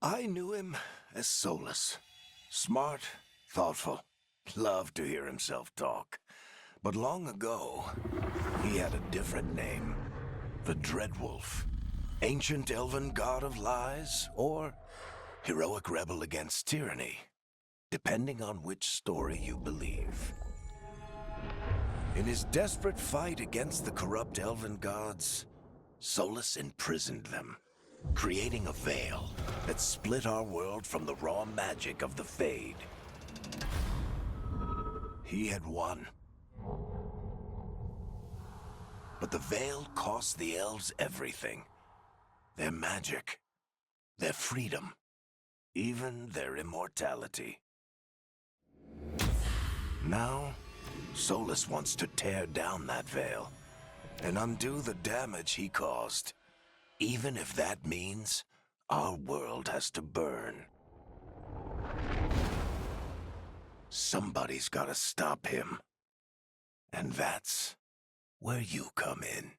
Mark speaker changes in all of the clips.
Speaker 1: I knew him as Solus. Smart, thoughtful, loved to hear himself talk. But long ago, he had a different name. The Dreadwolf. Ancient elven god of lies, or heroic rebel against tyranny, depending on which story you believe. In his desperate fight against the corrupt elven gods, Solus imprisoned them, creating a veil that split our world from the raw magic of the Fade. He had won. But the veil cost the elves everything. Their magic, their freedom, even their immortality. Now, Solus wants to tear down that veil and undo the damage he caused, even if that means our world has to burn. Somebody's gotta stop him. And that's where you come in.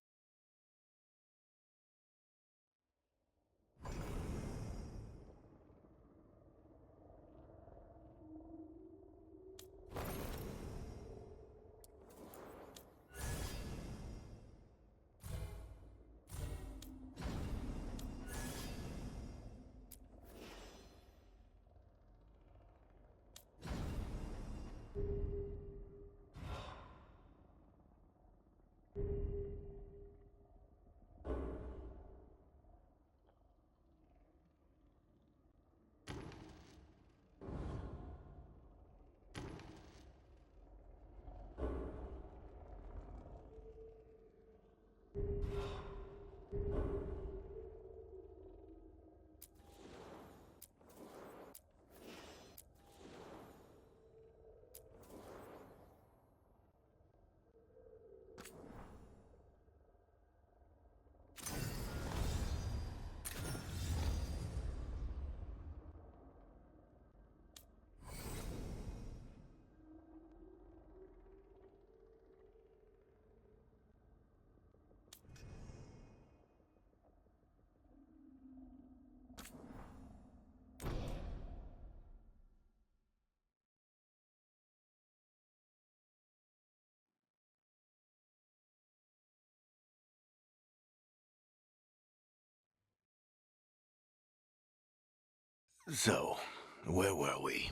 Speaker 1: So, where were we?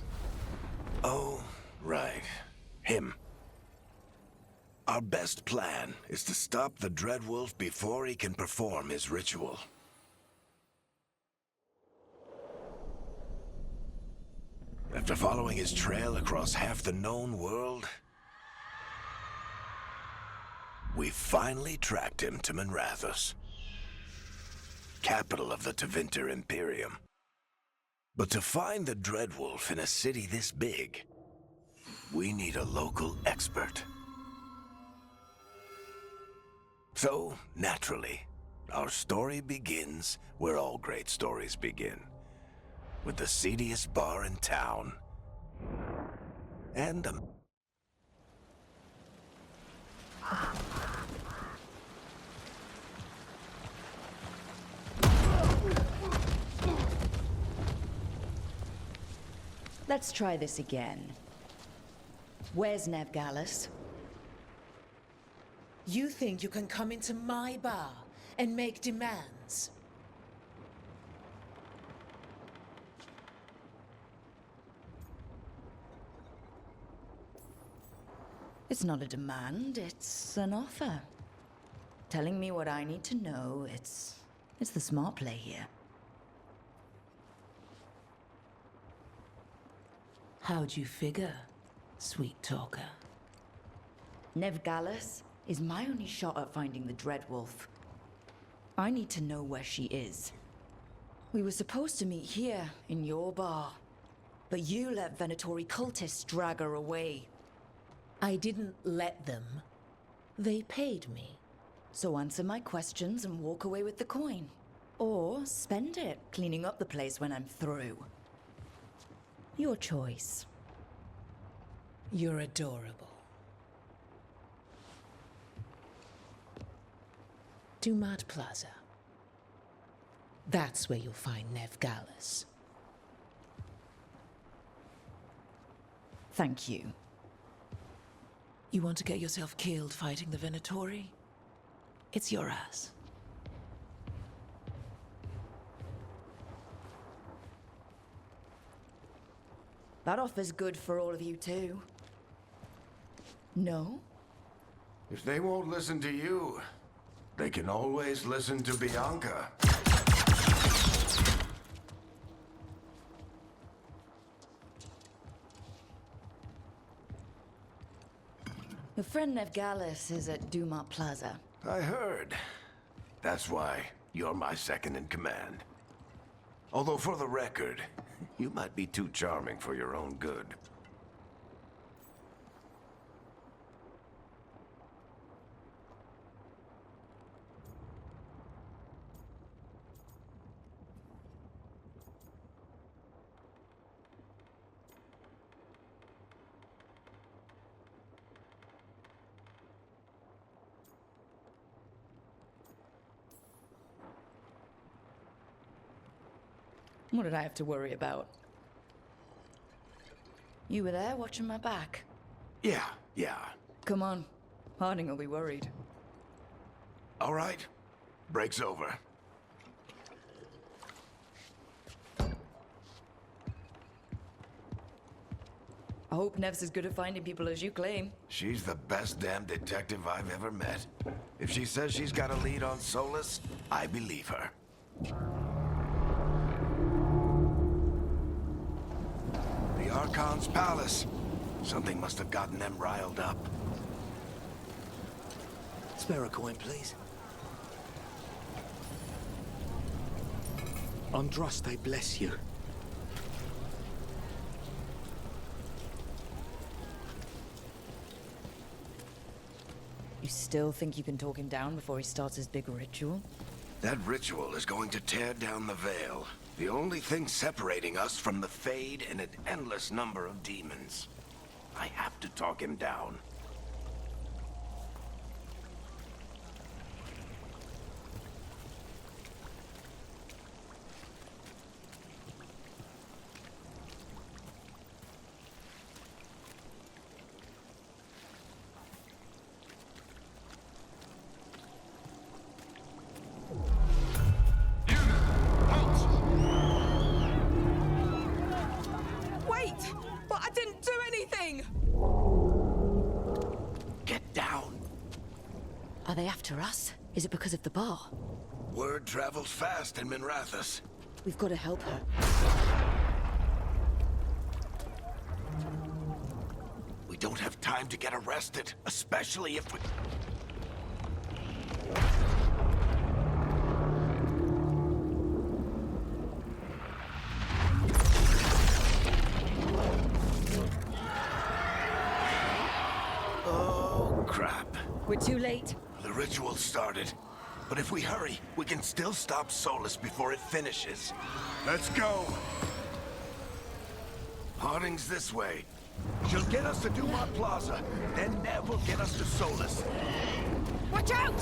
Speaker 1: Oh, right. Him. Our best plan is to stop the Dreadwolf before he can perform his ritual. After following his trail across half the known world, we finally tracked him to Minrathous, capital of the Tevinter Imperium. But to find the Dreadwolf in a city this big, we need a local expert. So, naturally, our story begins where all great stories begin. With the seediest bar in town. And a...
Speaker 2: Let's try this again. Where's Nevgallus?
Speaker 3: You think you can come into my bar and make demands?
Speaker 2: It's not a demand, it's an offer. Telling me what I need to know, it's the smart play here.
Speaker 3: How'd you figure, sweet talker?
Speaker 2: Nevgallus is my only shot at finding the Dreadwolf. I need to know where she is. We were supposed to meet here, in your bar. But you let Venatori cultists drag her away.
Speaker 3: I didn't let them. They paid me.
Speaker 2: So answer my questions and walk away with the coin. Or spend it cleaning up the place when I'm through. Your choice.
Speaker 3: You're adorable. Dumad Plaza. That's where you'll find Nevgallus.
Speaker 2: Thank you.
Speaker 3: You want to get yourself killed fighting the Venatori? It's your ass.
Speaker 2: That offer's good for all of you too. No?
Speaker 1: If they won't listen to you, they can always listen to Bianca.
Speaker 2: Your friend Nevgalis is at Dumat Plaza.
Speaker 1: I heard. That's why you're my second in command. Although for the record, you might be too charming for your own good.
Speaker 2: What did I have to worry about? You were there watching my back.
Speaker 1: Yeah.
Speaker 2: Come on. Harding will be worried.
Speaker 1: All right. Break's over.
Speaker 2: I hope Nev's as good at finding people as you claim.
Speaker 1: She's the best damn detective I've ever met. If she says she's got a lead on Solus, I believe her. The Archon's palace. Something must have gotten them riled up.
Speaker 4: Spare a coin, please. Andraste bless you.
Speaker 2: You still think you can talk him down before he starts his big ritual?
Speaker 1: That ritual is going to tear down the veil. The only thing separating us from the Fade and an endless number of demons. I have to talk him down.
Speaker 2: Wait! But I didn't do anything!
Speaker 1: Get down.
Speaker 2: Are they after us? Is it because of the bar?
Speaker 1: Word travels fast in Minrathous.
Speaker 2: We've got to help her.
Speaker 1: We don't have time to get arrested, especially if we... Oh, crap.
Speaker 2: We're too late.
Speaker 1: The ritual started. But if we hurry, we can still stop Solus before it finishes. Let's go! Harding's this way. She'll get us to Dumat Plaza, then Nev will get us to Solus.
Speaker 2: Watch out!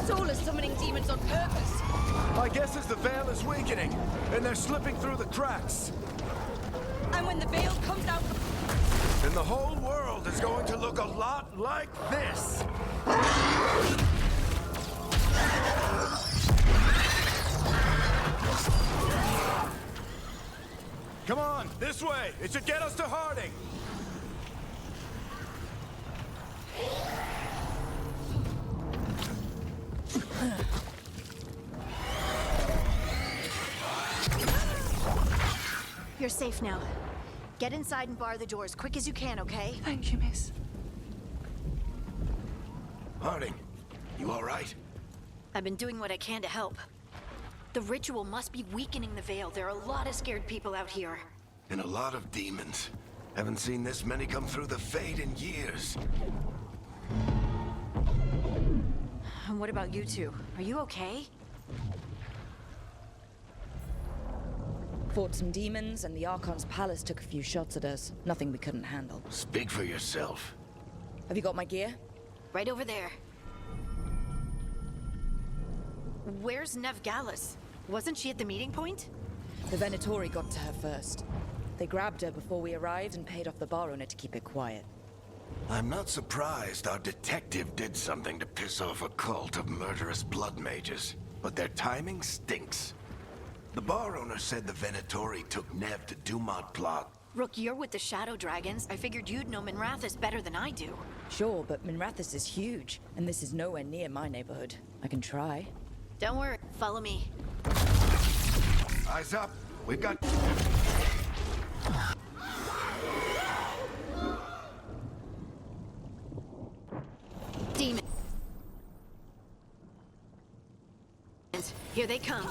Speaker 2: Solus summoning demons on purpose.
Speaker 1: My guess is the veil is weakening, and they're slipping through the cracks.
Speaker 2: And when the veil comes out...
Speaker 1: And the whole world is going to look a lot like this. Come on, this way. It should get us to Harding.
Speaker 5: You're safe now. Get inside and bar the door as quick as you can, okay?
Speaker 2: Thank you, miss.
Speaker 1: Harding, you all right?
Speaker 5: I've been doing what I can to help. The ritual must be weakening the veil. There are a lot of scared people out here.
Speaker 1: And a lot of demons. Haven't seen this many come through the Fade in years.
Speaker 5: And what about you two? Are you okay?
Speaker 2: Fought some demons, and the Archon's palace took a few shots at us. Nothing we couldn't handle.
Speaker 1: Speak for yourself.
Speaker 2: Have you got my gear?
Speaker 5: Right over there. Where's Nevgalis? Wasn't she at the meeting point?
Speaker 2: The Venatori got to her first. They grabbed her before we arrived and paid off the bar owner to keep it quiet.
Speaker 1: I'm not surprised our detective did something to piss off a cult of murderous blood mages, but their timing stinks. The bar owner said the Venatori took Nev to Dumont Plot.
Speaker 5: Rook, you're with the Shadow Dragons. I figured you'd know Minrathous better than I do.
Speaker 2: Sure, but Minrathous is huge, and this is nowhere near my neighborhood. I can try.
Speaker 5: Don't worry, follow me.
Speaker 1: Eyes up! We've got...
Speaker 5: Demons. Here they come.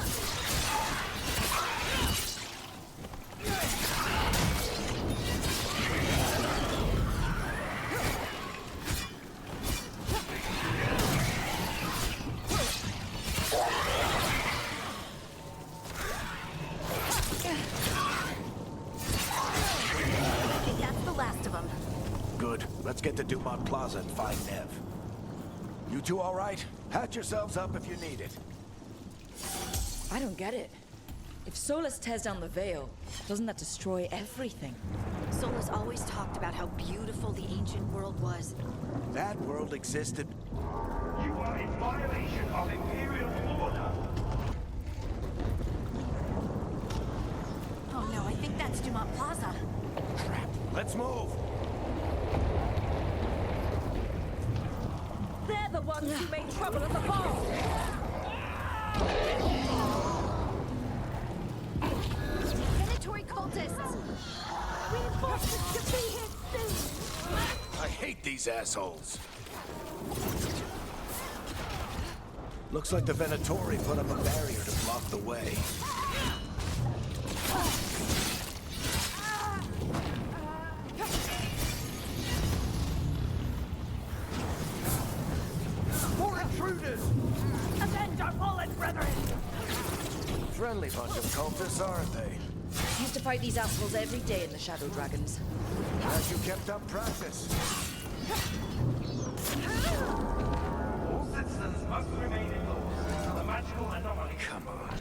Speaker 5: That's the last of them.
Speaker 1: Good. Let's get to Dumont Plaza and find Nev. You two all right? Patch yourselves up if you need it.
Speaker 2: I don't get it. If Solus tears down the Veil, doesn't that destroy everything?
Speaker 5: Solus always talked about how beautiful the ancient world was.
Speaker 1: That world existed.
Speaker 6: You are in violation of Imperial order.
Speaker 5: Oh no, I think that's Dumont Plaza.
Speaker 1: Crap. Let's move.
Speaker 2: They're the ones who made trouble at the bar!
Speaker 5: Venatori cultists! Reinforcements to be here soon!
Speaker 1: I hate these assholes. Looks like the Venatori put up a barrier to block the way.
Speaker 6: More intruders!
Speaker 5: Avenge our fallen brethren!
Speaker 1: Friendly bunch of cultists, aren't they?
Speaker 2: Used to fight these assholes every day in the Shadow Dragons.
Speaker 1: As you kept up practice.
Speaker 6: All citizens must remain indoors until the magical anomaly.
Speaker 1: Come on.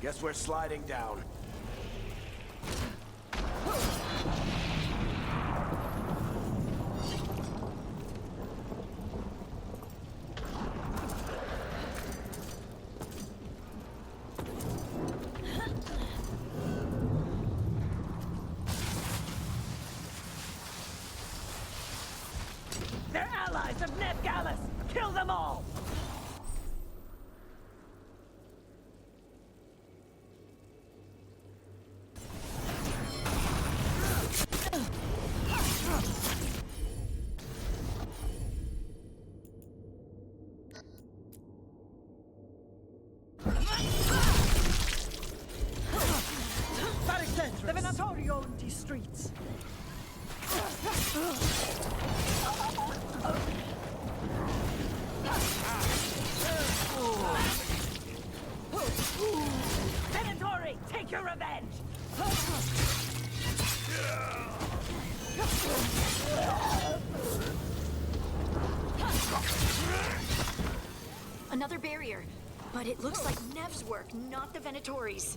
Speaker 1: Guess we're sliding down.
Speaker 7: They're allies of Ned Gallus! Kill them all! The Venatori own these streets. Venatori, take your revenge!
Speaker 5: Another barrier. But it looks like Nev's work, not the Venatori's.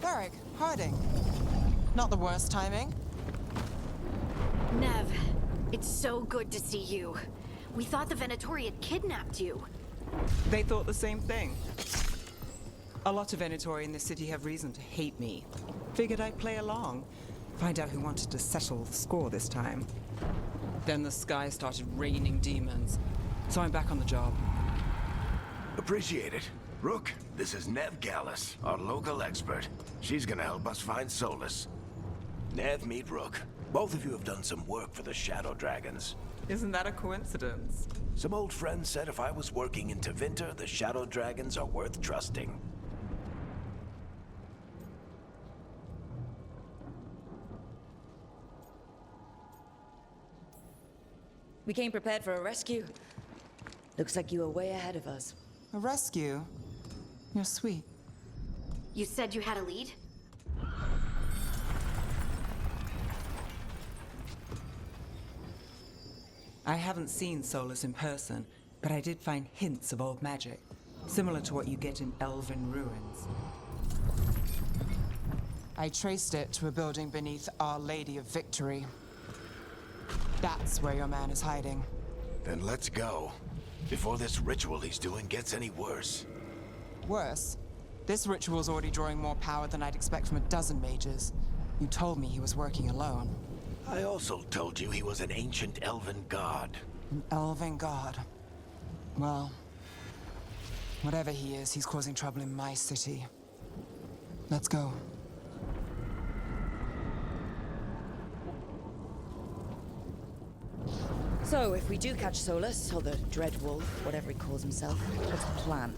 Speaker 8: Varric, Harding. Not the worst timing.
Speaker 5: Nev, it's so good to see you. We thought the Venatori had kidnapped you.
Speaker 9: They thought the same thing. A lot of Venatori in this city have reason to hate me. Figured I'd play along, find out who wanted to settle the score this time. Then the sky started raining demons, so I'm back on the job.
Speaker 1: Appreciate it. Rook, this is Nev Gallus, our local expert. She's gonna help us find Solus. Nev, meet Rook. Both of you have done some work for the Shadow Dragons.
Speaker 9: Isn't that a coincidence?
Speaker 1: Some old friends said if I was working in Tevinter, the Shadow Dragons are worth trusting.
Speaker 2: We came prepared for a rescue. Looks like you were way ahead of us.
Speaker 8: A rescue? You're sweet.
Speaker 5: You said you had a lead?
Speaker 9: I haven't seen Solus in person, but I did find hints of old magic, similar to what you get in elven ruins.
Speaker 8: I traced it to a building beneath Our Lady of Victory. That's where your man is hiding.
Speaker 1: Then let's go. Before this ritual he's doing gets any worse.
Speaker 8: Worse, this ritual's already drawing more power than I'd expect from a dozen mages. You told me he was working alone.
Speaker 1: I also told you he was an ancient elven god.
Speaker 8: An elven god. Well, whatever he is, he's causing trouble in my city. Let's go.
Speaker 2: So, if we do catch Solus, or the Dreadwolf, whatever he calls himself, what's the plan?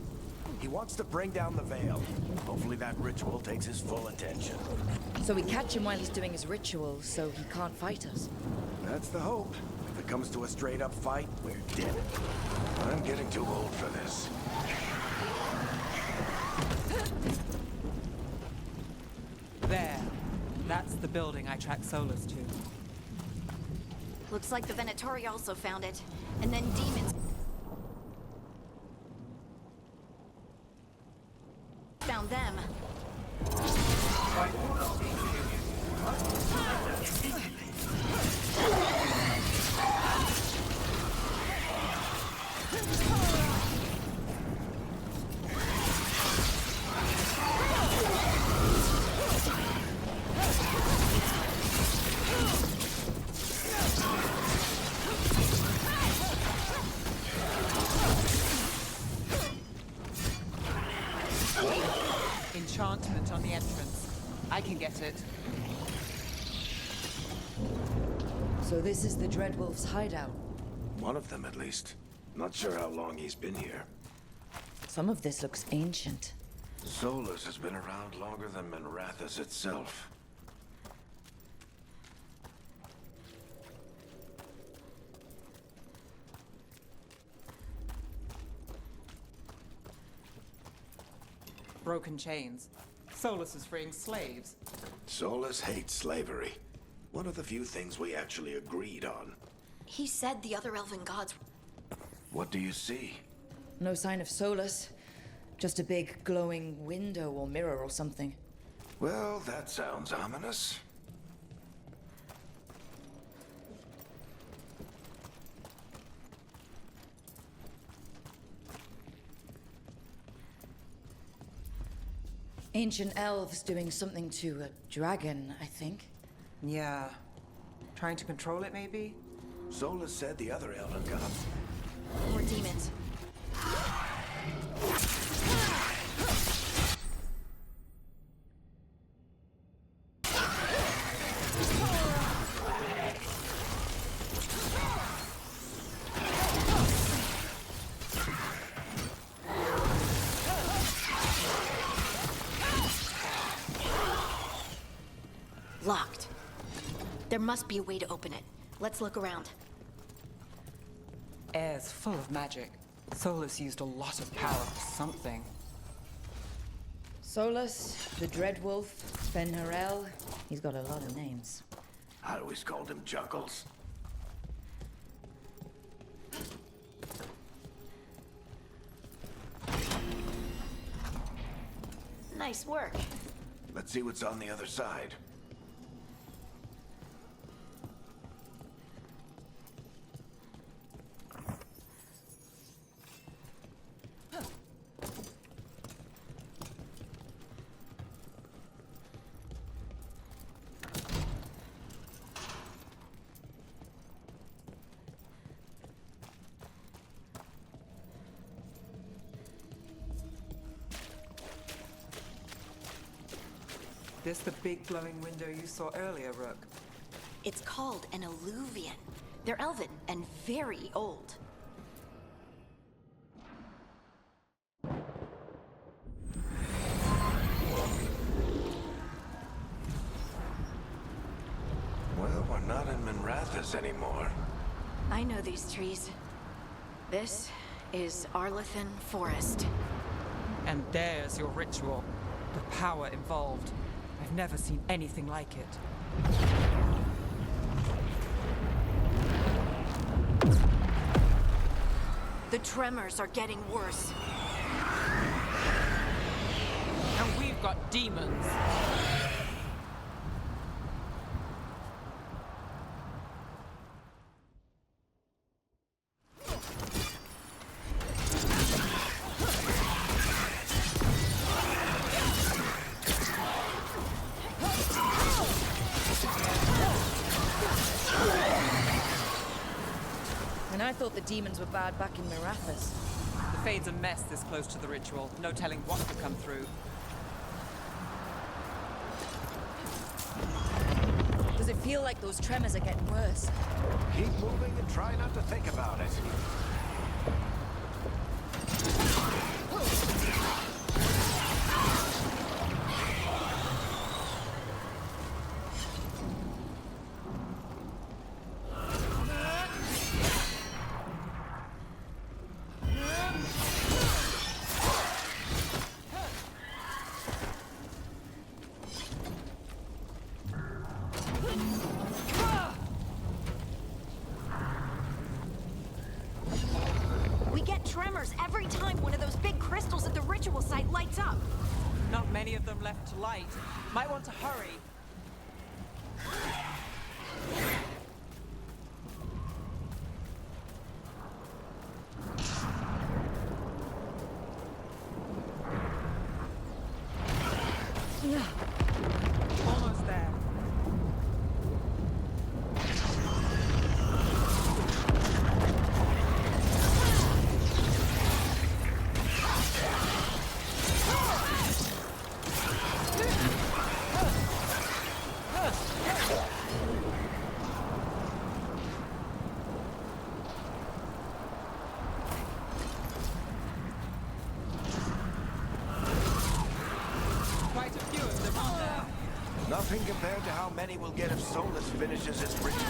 Speaker 1: He wants to bring down the Veil. Hopefully that ritual takes his full attention.
Speaker 2: So we catch him while he's doing his ritual, so he can't fight us.
Speaker 1: That's the hope. If it comes to a straight-up fight, we're dead. I'm getting too old for this.
Speaker 9: There. That's the building I tracked Solus to.
Speaker 5: Looks like the Venatori also found it. And then demons found them.
Speaker 9: Enchantment on the entrance. I can get it.
Speaker 2: So this is the Dreadwolf's hideout.
Speaker 1: One of them, at least. Not sure how long he's been here.
Speaker 2: Some of this looks ancient.
Speaker 1: Solus has been around longer than Minrathous itself.
Speaker 9: Broken chains. Solus is freeing slaves.
Speaker 1: Solus hates slavery. One of the few things we actually agreed on.
Speaker 5: He said the other elven gods.
Speaker 1: What do you see?
Speaker 2: No sign of Solus. Just a big glowing window or mirror or something.
Speaker 1: Well, that sounds ominous.
Speaker 2: Ancient elves doing something to a dragon, I think.
Speaker 9: Yeah. Trying to control it, maybe?
Speaker 1: Solus said the other elven gods.
Speaker 5: More demons. Locked. There must be a way to open it. Let's look around.
Speaker 9: Air's full of magic. Solus used a lot of power for something.
Speaker 2: Solus, the Dreadwolf, Ben-Harel. He's got a lot of names.
Speaker 1: I always called him Juggles.
Speaker 5: Nice work.
Speaker 1: Let's see what's on the other side.
Speaker 9: This the big glowing window you saw earlier, Rook?
Speaker 5: It's called an alluvian. They're elven and very old.
Speaker 1: Well, we're not in Minrathous anymore.
Speaker 5: I know these trees. This is Arlathan Forest.
Speaker 9: And there's your ritual. The power involved. I've never seen anything like it.
Speaker 5: The tremors are getting worse.
Speaker 3: And we've got demons.
Speaker 2: And I thought the demons were bad back in Marathas.
Speaker 3: The Fade's a mess this close to the ritual. No telling what could come through.
Speaker 2: Does it feel like those tremors are getting worse?
Speaker 1: Keep moving and try not to think about it.
Speaker 5: We get tremors every time one of those big crystals at the ritual site lights up.
Speaker 3: Not many of them left to light. Might want to hurry. Almost there. Quite a few of them on there.
Speaker 1: Nothing compared to how many we'll get if Solus finishes his ritual.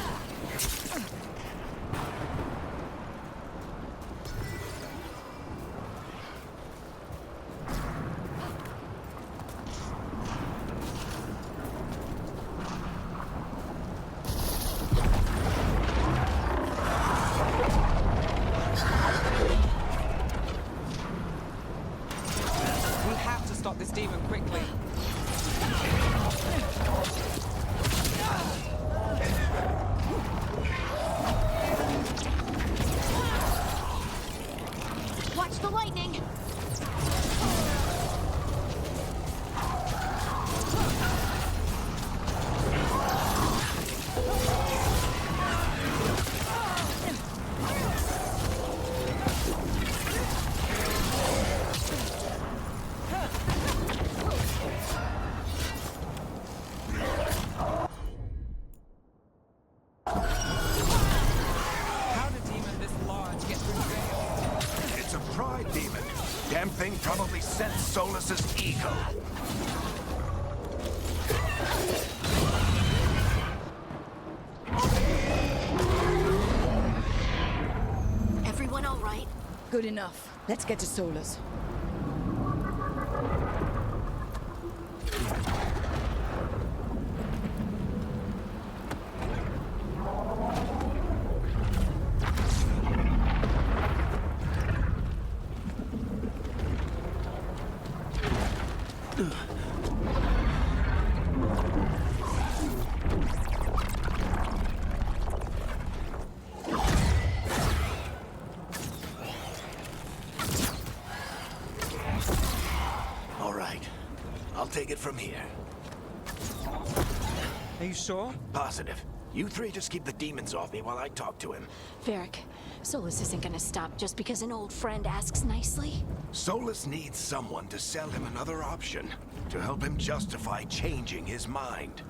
Speaker 3: We have to stop this demon quickly.
Speaker 5: Watch the lightning!
Speaker 3: How did a demon this large get through the veil?
Speaker 1: It's a pride demon. Damn thing probably sensed Solus's ego.
Speaker 5: Everyone all right?
Speaker 2: Good enough. Let's get to Solus.
Speaker 1: All right. I'll take it from here.
Speaker 9: Are you sure?
Speaker 1: Positive. You three just keep the demons off me while I talk to him.
Speaker 5: Varric, Solus isn't gonna stop just because an old friend asks nicely.
Speaker 1: Solus needs someone to sell him another option, to help him justify changing his mind.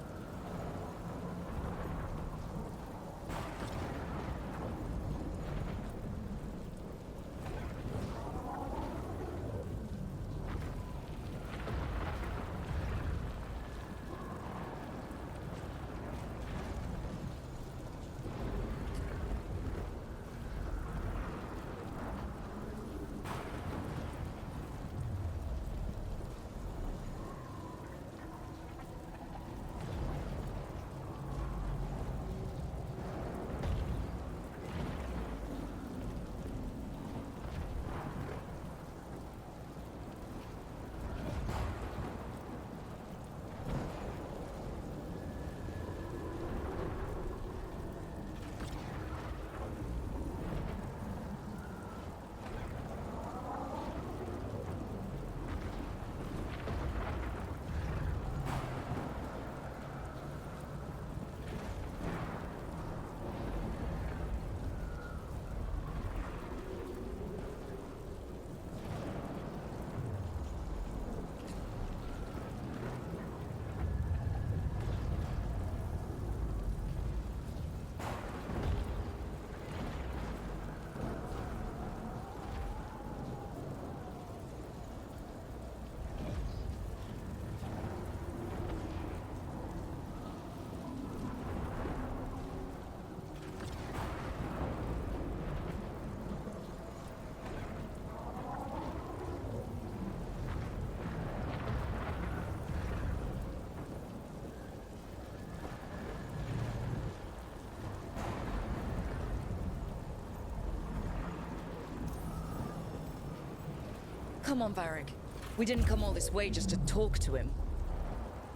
Speaker 2: Come on, Varric. We didn't come all this way just to talk to him.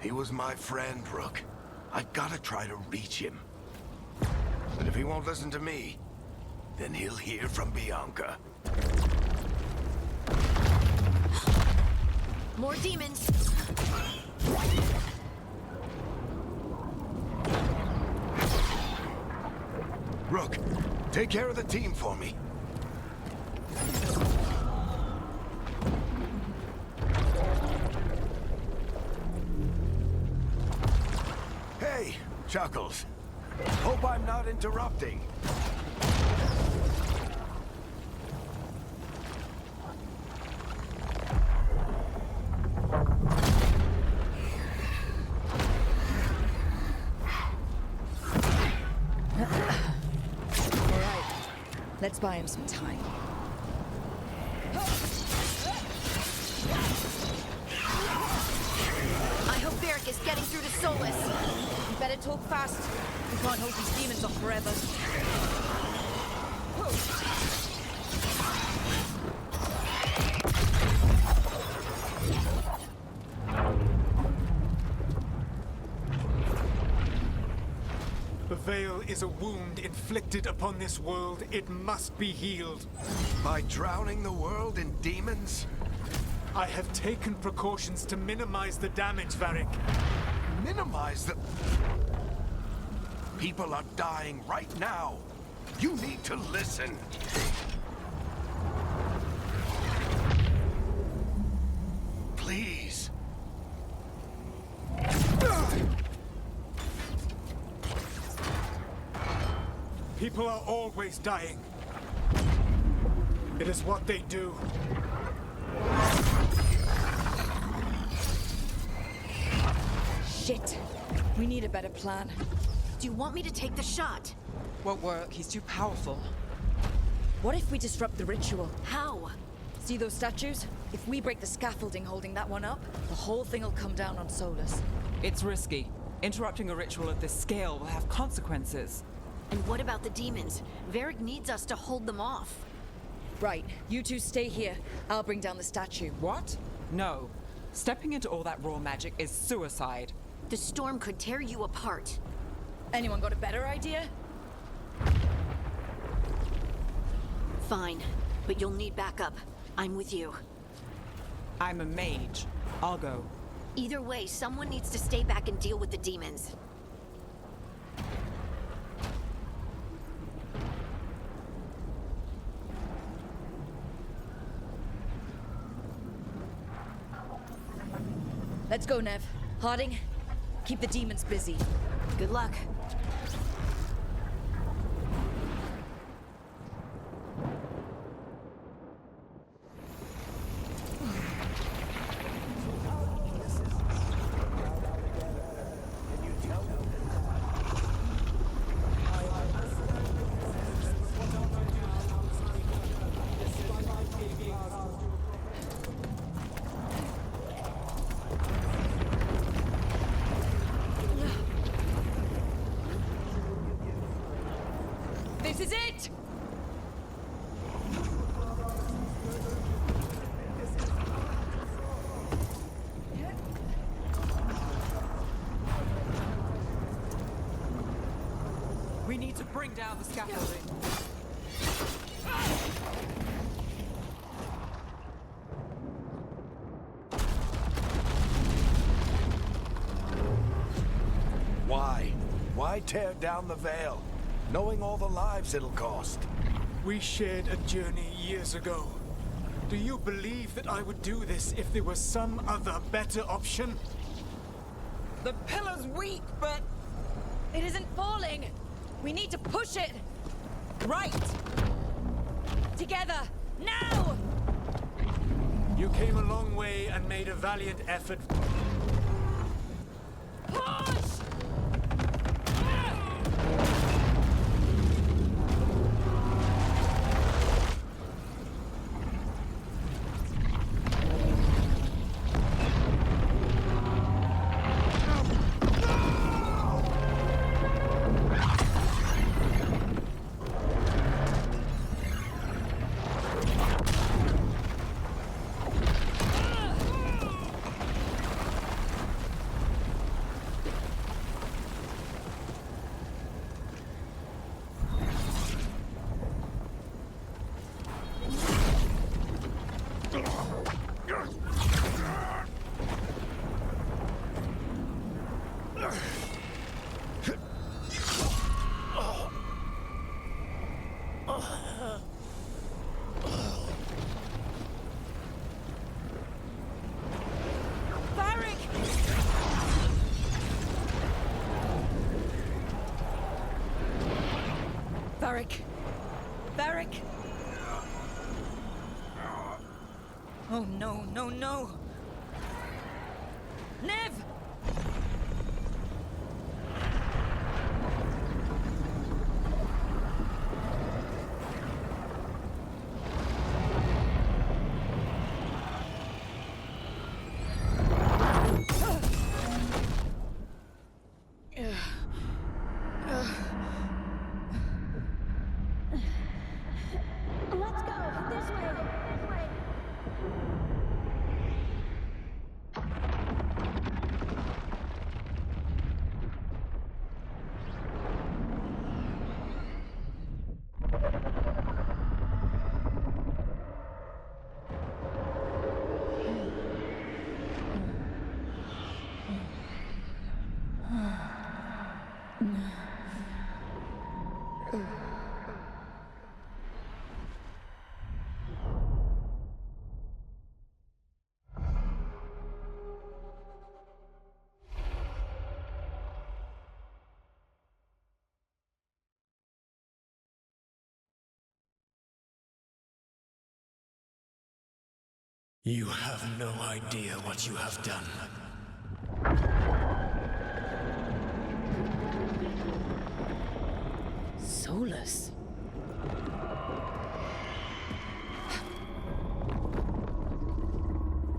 Speaker 1: He was my friend, Rook. I've gotta try to reach him. But if he won't listen to me, then he'll hear from Bianca.
Speaker 5: More demons!
Speaker 1: Rook, take care of the team for me. Hey, Chuckles. Hope I'm not interrupting.
Speaker 2: Let's buy him some time.
Speaker 5: I hope Varric is getting through to Solus.
Speaker 2: You better talk fast. We can't hold these demons off forever.
Speaker 10: The Veil is a wound inflicted upon this world. It must be healed.
Speaker 1: By drowning the world in demons?
Speaker 10: I have taken precautions to minimize the damage, Varric.
Speaker 1: Minimize the... People are dying right now. You need to listen. Please.
Speaker 10: People are always dying. It is what they do.
Speaker 2: Shit. We need a better plan.
Speaker 5: Do you want me to take the shot?
Speaker 9: Won't work. He's too powerful.
Speaker 2: What if we disrupt the ritual?
Speaker 5: How?
Speaker 2: See those statues? If we break the scaffolding holding that one up, the whole thing will come down on Solus.
Speaker 9: It's risky. Interrupting a ritual of this scale will have consequences.
Speaker 5: And what about the demons? Varric needs us to hold them off.
Speaker 2: Right, you two stay here. I'll bring down the statue.
Speaker 9: What? No. Stepping into all that raw magic is suicide.
Speaker 5: The storm could tear you apart.
Speaker 2: Anyone got a better idea?
Speaker 5: Fine, but you'll need backup. I'm with you.
Speaker 9: I'm a mage. I'll go.
Speaker 5: Either way, someone needs to stay back and deal with the demons.
Speaker 2: Let's go, Nev. Harding, keep the demons busy.
Speaker 5: Good luck.
Speaker 2: This is it!
Speaker 9: We need to bring down the scaffolding.
Speaker 1: Why? Why tear down the Veil? Knowing all the lives it'll cost.
Speaker 10: We shared a journey years ago. Do you believe that I would do this if there was some other better option?
Speaker 9: The pillar's weak, but...
Speaker 2: It isn't falling! We need to push it!
Speaker 9: Right!
Speaker 2: Together! Now!
Speaker 10: You came a long way and made a valiant effort.
Speaker 2: Push! Varric! Varric! Oh no, no, no! Nev!
Speaker 5: Let's go! This way! This way!
Speaker 4: You have no idea what you have done.
Speaker 2: Solus?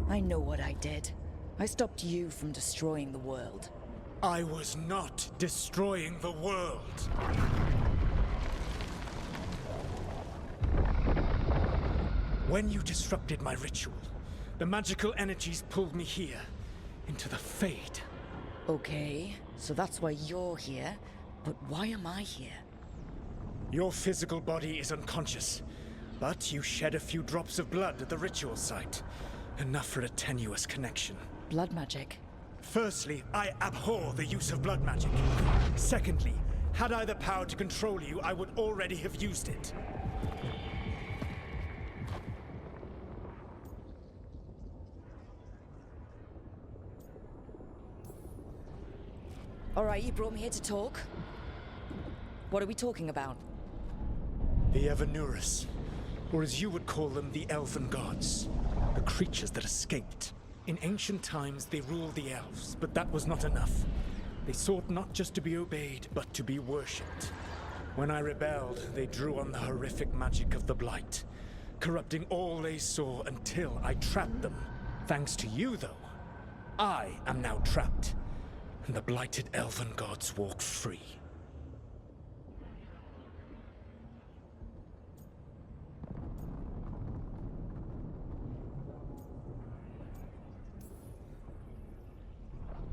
Speaker 2: I know what I did. I stopped you from destroying the world.
Speaker 10: I was not destroying the world. When you disrupted my ritual, the magical energies pulled me here, into the Fade.
Speaker 2: Okay, so that's why you're here, but why am I here?
Speaker 10: Your physical body is unconscious, but you shed a few drops of blood at the ritual site. Enough for a tenuous connection.
Speaker 2: Blood magic?
Speaker 10: Firstly, I abhor the use of blood magic. Secondly, had I the power to control you, I would already have used it.
Speaker 2: All right, you brought me here to talk. What are we talking about?
Speaker 10: The Evanurus, or as you would call them, the Elven Gods. The creatures that escaped. In ancient times, they ruled the elves, but that was not enough. They sought not just to be obeyed, but to be worshipped. When I rebelled, they drew on the horrific magic of the Blight, corrupting all they saw until I trapped them. Thanks to you, though, I am now trapped, and the blighted Elven Gods walk free.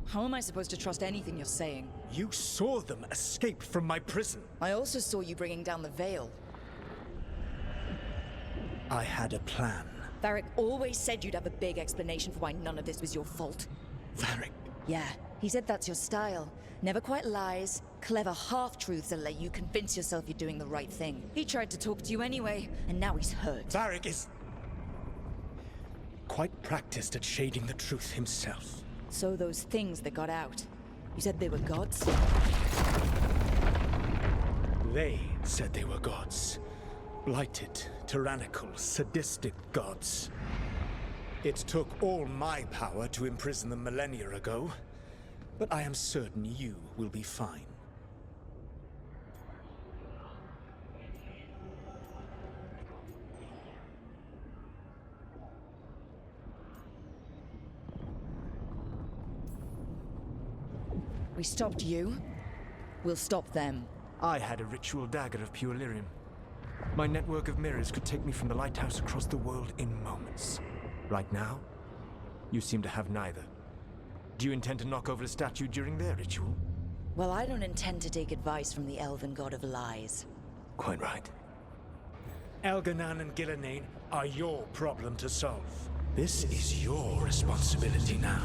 Speaker 2: How am I supposed to trust anything you're saying?
Speaker 10: You saw them escape from my prison.
Speaker 2: I also saw you bringing down the veil.
Speaker 10: I had a plan.
Speaker 2: Varric always said you'd have a big explanation for why none of this was your fault.
Speaker 10: Varric.
Speaker 2: Yeah, he said that's your style. Never quite lies, clever half-truths that let you convince yourself you're doing the right thing. He tried to talk to you anyway, and now he's hurt.
Speaker 10: Varric is quite practiced at shading the truth himself.
Speaker 2: So those things that got out, you said they were gods?
Speaker 10: They said they were gods. Blighted, tyrannical, sadistic gods. It took all my power to imprison them millennia ago, but I am certain you will be fine.
Speaker 2: We stopped you. We'll stop them.
Speaker 10: I had a ritual dagger of pure lyrium. My network of mirrors could take me from the lighthouse across the world in moments. Right now, you seem to have neither. Do you intend to knock over a statue during their ritual?
Speaker 2: Well, I don't intend to take advice from the Elven God of Lies.
Speaker 10: Quite right. Elganan and Gillenane are your problem to solve. This is your responsibility now.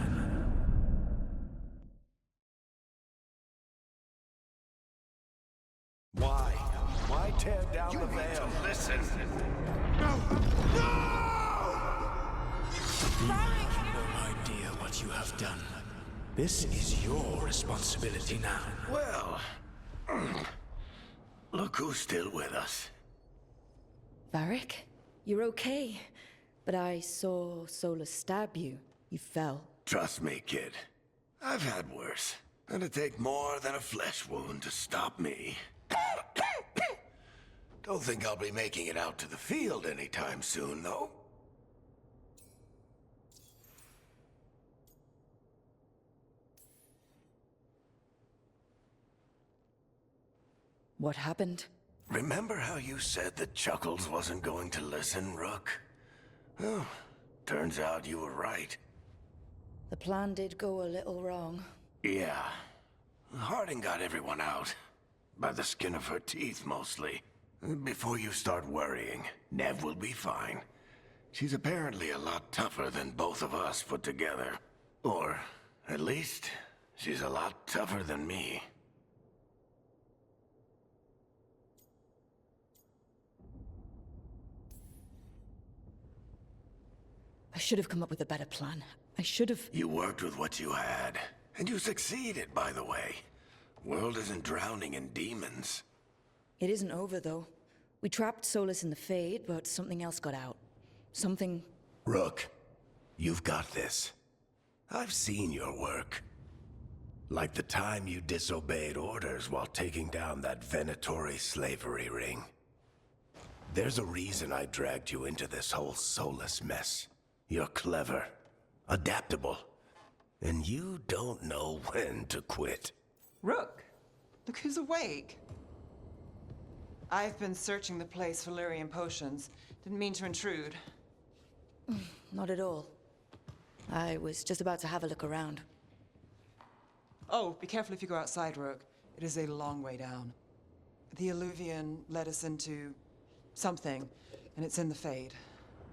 Speaker 1: Why tear down the veil?
Speaker 6: Listen.
Speaker 10: No! You have no idea what you have done. This is your responsibility now.
Speaker 1: Well, Look who's still with us.
Speaker 2: Varric, you're okay. But I saw Solus stab you. You fell.
Speaker 1: Trust me, kid. I've had worse. It'd take more than a flesh wound to stop me. Don't think I'll be making it out to the field anytime soon, though.
Speaker 2: What happened?
Speaker 1: Remember how you said that Chuckles wasn't going to listen, Rook? Oh, turns out you were right.
Speaker 2: The plan did go a little wrong.
Speaker 1: Yeah. Harding got everyone out. By the skin of her teeth, mostly. Before you start worrying, Nev will be fine. She's apparently a lot tougher than both of us put together. Or, at least, she's a lot tougher than me.
Speaker 2: I should have come up with a better plan. I should have...
Speaker 1: You worked with what you had. And you succeeded, by the way. World isn't drowning in demons.
Speaker 2: It isn't over, though. We trapped Solus in the Fade, but something else got out. Something...
Speaker 1: Rook, you've got this. I've seen your work. Like the time you disobeyed orders while taking down that Venatori slavery ring. There's a reason I dragged you into this whole Solus mess. You're clever, adaptable, and you don't know when to quit.
Speaker 9: Rook, look who's awake. I've been searching the place for Lyrian potions. Didn't mean to intrude.
Speaker 2: Not at all. I was just about to have a look around.
Speaker 9: Oh, be careful if you go outside, Rook. It is a long way down. The Illuvian led us into something, and it's in the Fade.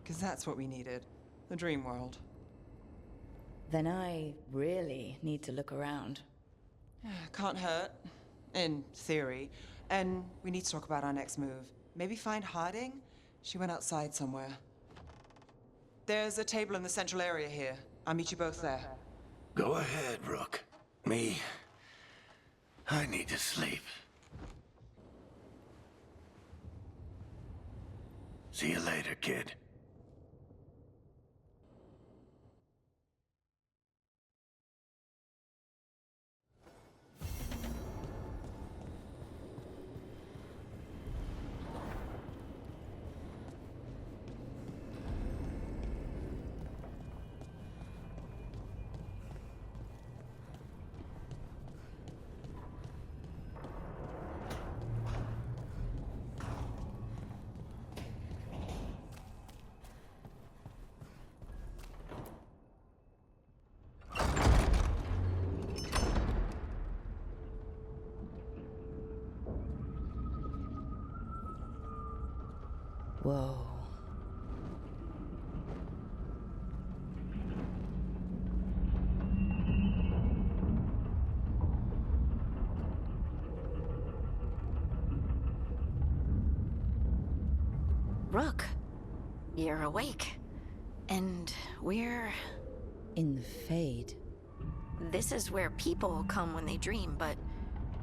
Speaker 9: Because that's what we needed. The dream world.
Speaker 2: Then I really need to look around.
Speaker 9: Can't hurt. In theory. And we need to talk about our next move. Maybe find Harding? She went outside somewhere. There's a table in the central area here. I'll meet you both there.
Speaker 1: Go ahead, Rook. I need to sleep. See you later, kid.
Speaker 2: Whoa.
Speaker 5: Rook, you're awake. And we're...
Speaker 2: In the Fade.
Speaker 5: This is where people come when they dream, but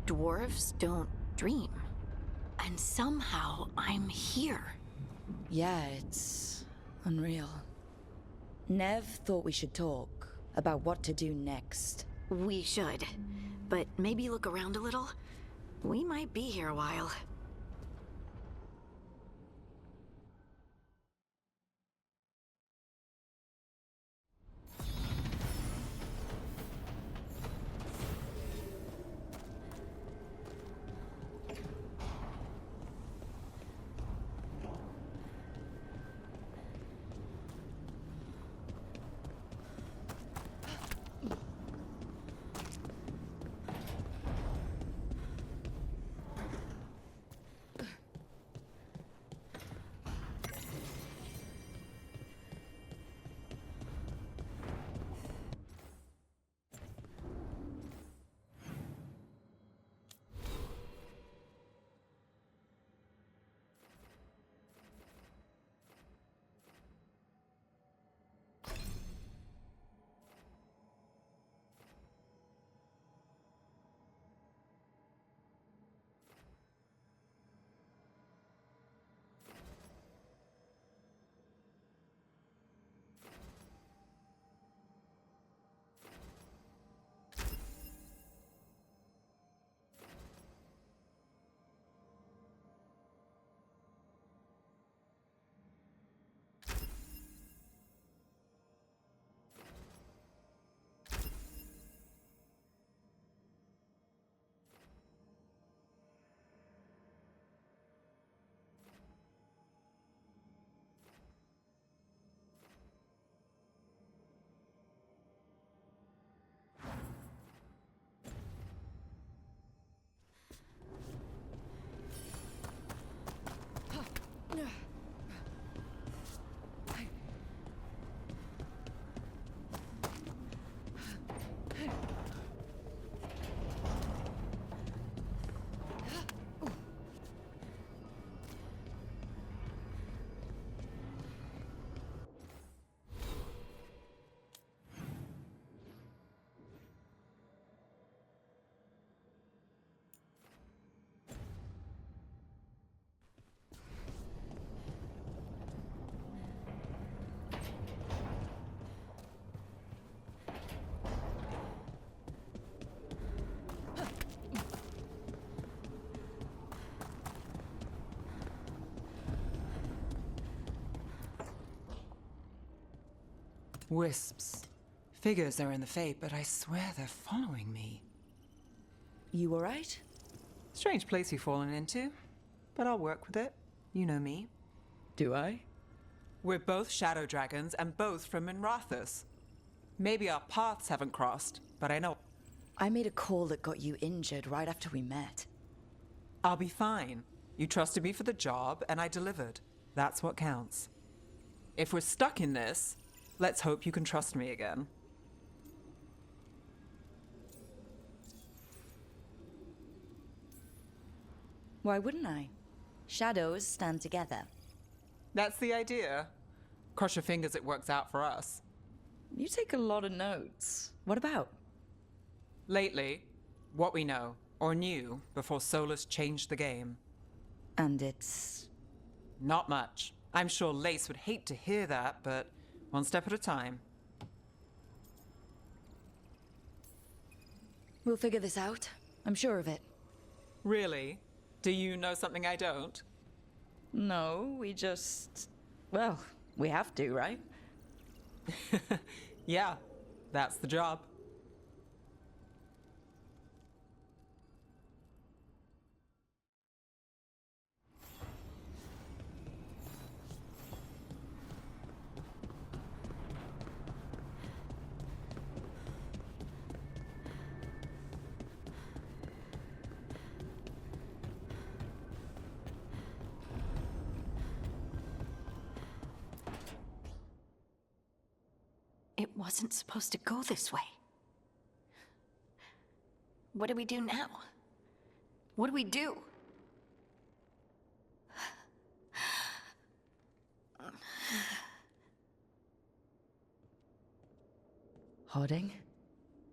Speaker 5: dwarves don't dream. And somehow I'm here.
Speaker 2: Yeah, it's unreal. Nev thought we should talk about what to do next.
Speaker 5: We should. But maybe look around a little. We might be here a while.
Speaker 9: Wisps. Figures are in the fate, but I swear they're following me.
Speaker 2: You alright?
Speaker 9: Strange place you've fallen into, but I'll work with it. You know me.
Speaker 2: Do I?
Speaker 9: We're both shadow dragons and both from Minrathous. Maybe our paths haven't crossed, but I know
Speaker 2: I made a call that got you injured right after we met.
Speaker 9: I'll be fine. You trusted me for the job, and I delivered. That's what counts. If we're stuck in this, let's hope you can trust me again.
Speaker 2: Why wouldn't I? Shadows stand together.
Speaker 9: That's the idea. Cross your fingers it works out for us.
Speaker 2: You take a lot of notes. What about?
Speaker 9: Lately, what we know, or knew, before Solus changed the game.
Speaker 2: And it's...
Speaker 9: Not much. I'm sure Lace would hate to hear that, but one step at a time.
Speaker 2: We'll figure this out. I'm sure of it.
Speaker 9: Really? Do you know something I don't?
Speaker 2: No, we just... Well, we have to, right?
Speaker 9: Yeah, that's the job.
Speaker 5: It wasn't supposed to go this way. What do we do now? What do we do?
Speaker 2: Harding?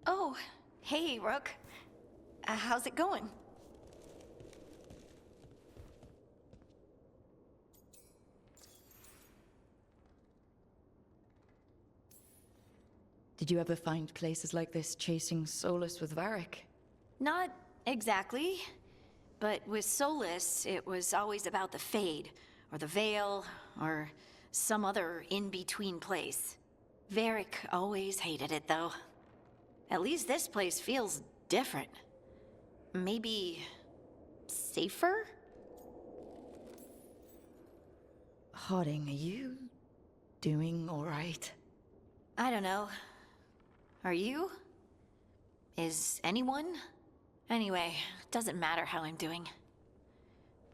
Speaker 5: Oh, hey, Rook. How's it going?
Speaker 2: Did you ever find places like this chasing Solus with Varric?
Speaker 5: Not exactly. But with Solus, it was always about the Fade, or the Veil, or some other in-between place. Varric always hated it, though. At least this place feels different. Maybe... safer?
Speaker 2: Harding, are you... doing alright?
Speaker 5: I don't know. Are you? Is anyone? Anyway, doesn't matter how I'm doing.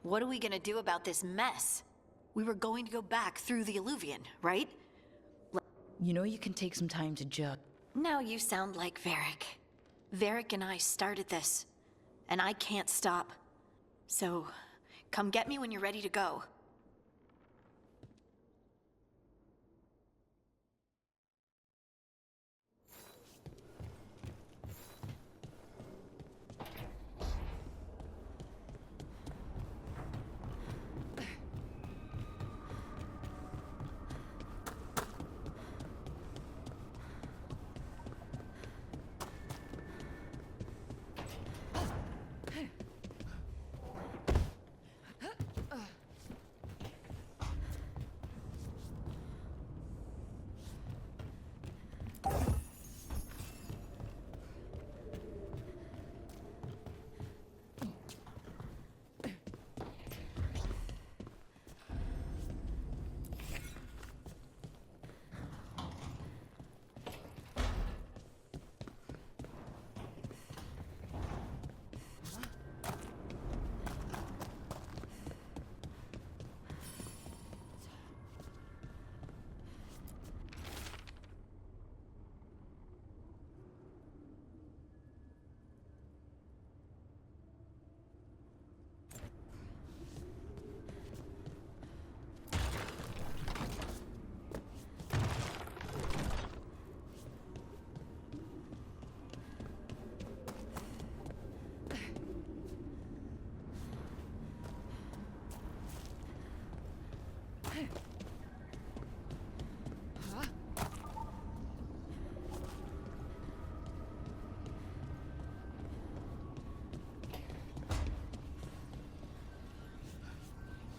Speaker 5: What are we gonna do about this mess? We were going to go back through the Illuvian, right?
Speaker 2: You know you can take some time to judge.
Speaker 5: Now you sound like Varric. Varric and I started this, and I can't stop. So, come get me when you're ready to go.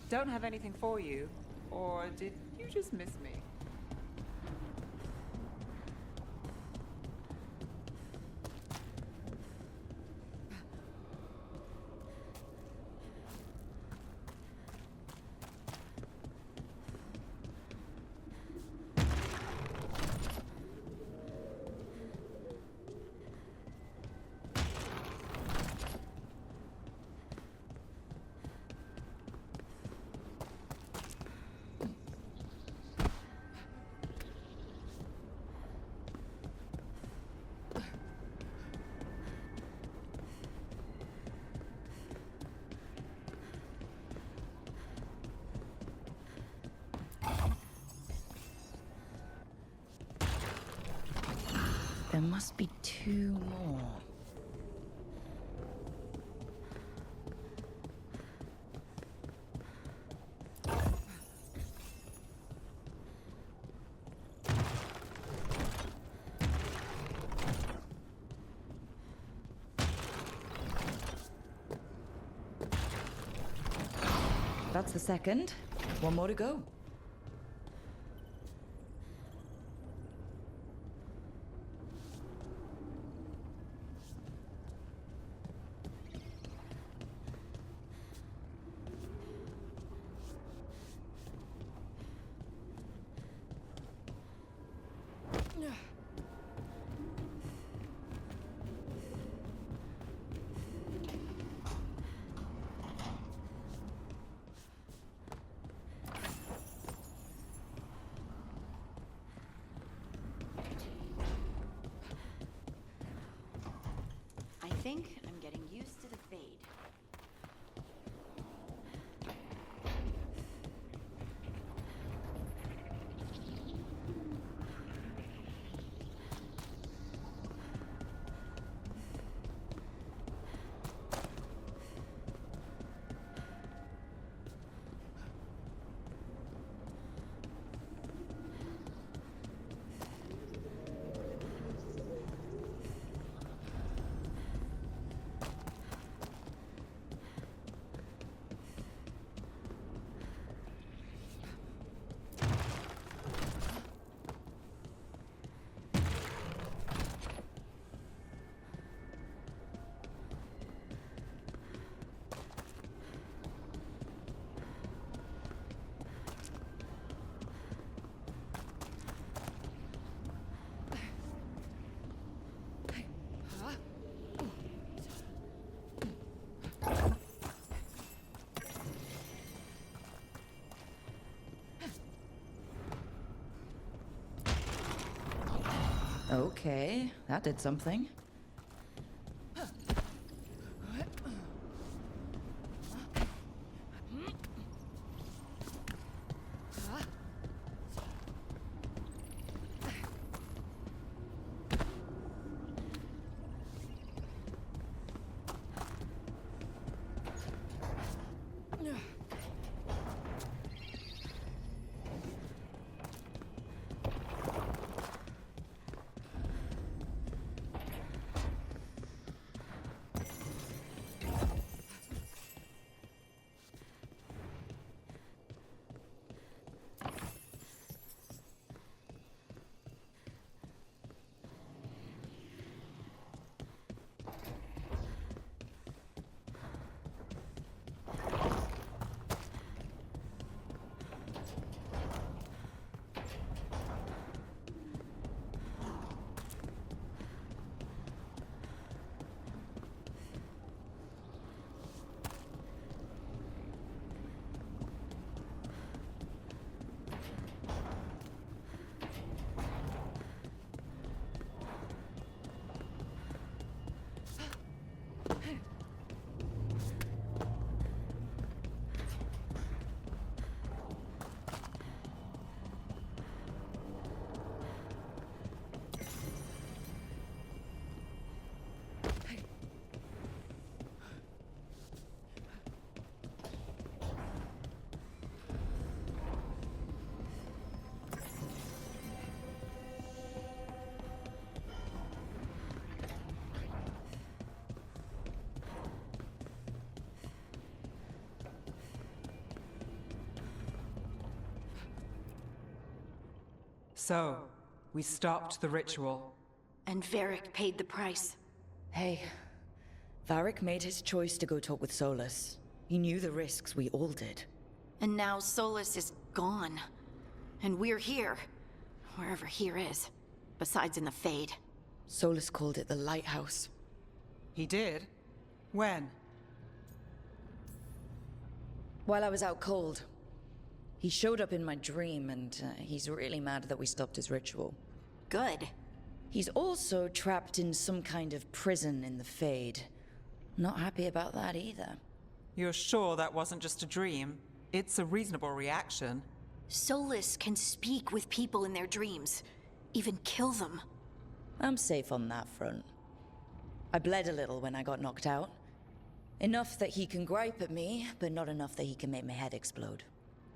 Speaker 9: Don't have anything for you. Or did you just miss me?
Speaker 2: There must be 2 more. That's the second. 1 more to go.
Speaker 5: I think I'm getting used to the fade.
Speaker 2: Okay, that did something.
Speaker 9: So, we stopped the ritual.
Speaker 5: And Varric paid the price.
Speaker 2: Hey, Varric made his choice to go talk with Solus. He knew the risks, we all did.
Speaker 5: And now Solus is gone. And we're here. Wherever here is. Besides in the Fade.
Speaker 2: Solus called it the Lighthouse.
Speaker 9: He did? When?
Speaker 2: While I was out cold. He showed up in my dream, and he's really mad that we stopped his ritual.
Speaker 5: Good.
Speaker 2: He's also trapped in some kind of prison in the Fade. Not happy about that either.
Speaker 9: You're sure that wasn't just a dream? It's a reasonable reaction.
Speaker 5: Solus can speak with people in their dreams. Even kill them.
Speaker 2: I'm safe on that front. I bled a little when I got knocked out. Enough that he can gripe at me, but not enough that he can make my head explode.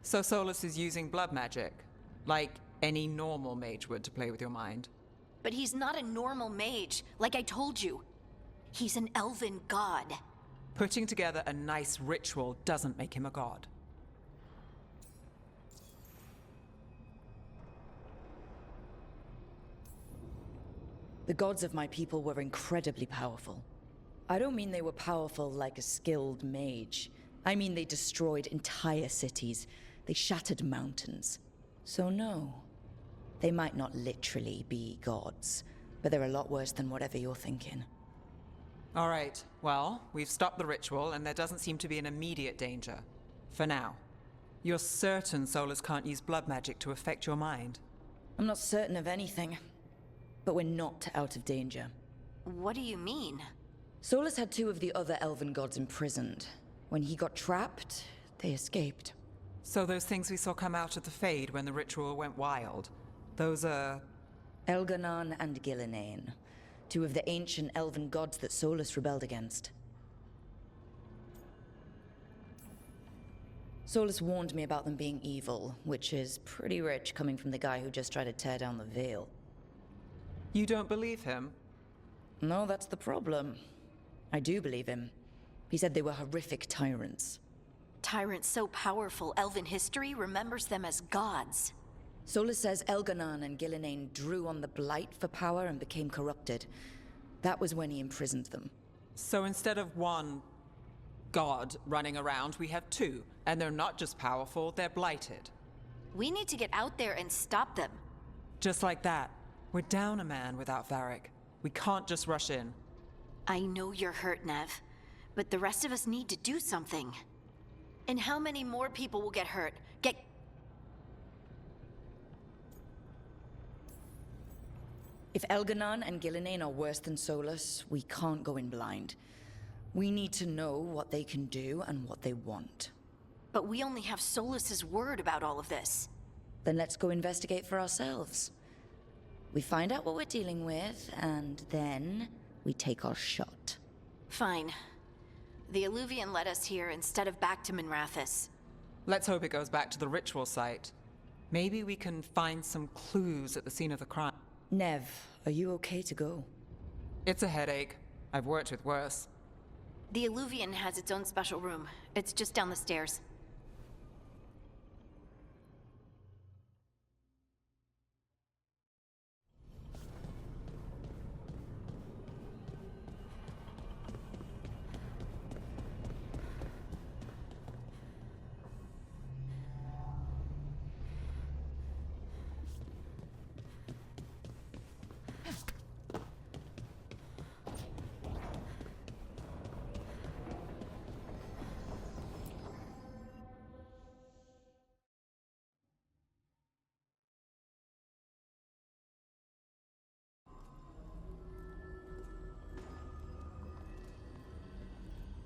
Speaker 9: So Solus is using blood magic, like any normal mage would to play with your mind.
Speaker 5: But he's not a normal mage, like I told you. He's an elven god.
Speaker 9: Putting together a nice ritual doesn't make him a god.
Speaker 2: The gods of my people were incredibly powerful. I don't mean they were powerful like a skilled mage. I mean they destroyed entire cities. They shattered mountains. So no, they might not literally be gods, but they're a lot worse than whatever you're thinking.
Speaker 9: All right, well, we've stopped the ritual and there doesn't seem to be an immediate danger. For now. You're certain Solus can't use blood magic to affect your mind?
Speaker 2: I'm not certain of anything, but we're not out of danger.
Speaker 5: What do you mean?
Speaker 2: Solus had 2 of the other elven gods imprisoned. When he got trapped, they escaped.
Speaker 9: So those things we saw come out of the Fade when the ritual went wild, those are...
Speaker 2: Elganon and Gillenane, 2 of the ancient elven gods that Solus rebelled against. Solus warned me about them being evil, which is pretty rich coming from the guy who just tried to tear down the Veil.
Speaker 9: You don't believe him?
Speaker 2: No, that's the problem. I do believe him. He said they were horrific tyrants.
Speaker 5: Tyrants so powerful, elven history remembers them as gods.
Speaker 2: Solus says Elganon and Gillenane drew on the Blight for power and became corrupted. That was when he imprisoned them.
Speaker 9: So instead of 1 god running around, we have 2. And they're not just powerful, they're blighted.
Speaker 5: We need to get out there and stop them.
Speaker 9: Just like that. We're down a man without Varric. We can't just rush in.
Speaker 5: I know you're hurt, Nev, but the rest of us need to do something. And how many more people will get hurt?
Speaker 2: If Elganon and Gillenane are worse than Solus, we can't go in blind. We need to know what they can do and what they want.
Speaker 5: But we only have Solus's word about all of this.
Speaker 2: Then let's go investigate for ourselves. We find out what we're dealing with, and then we take our shot.
Speaker 5: Fine. The Illuvian led us here instead of back to Minrathous.
Speaker 9: Let's hope it goes back to the ritual site. Maybe we can find some clues at the scene of the crime.
Speaker 2: Nev, are you okay to go?
Speaker 9: It's a headache. I've worked with worse.
Speaker 5: The Illuvian has its own special room. It's just down the stairs.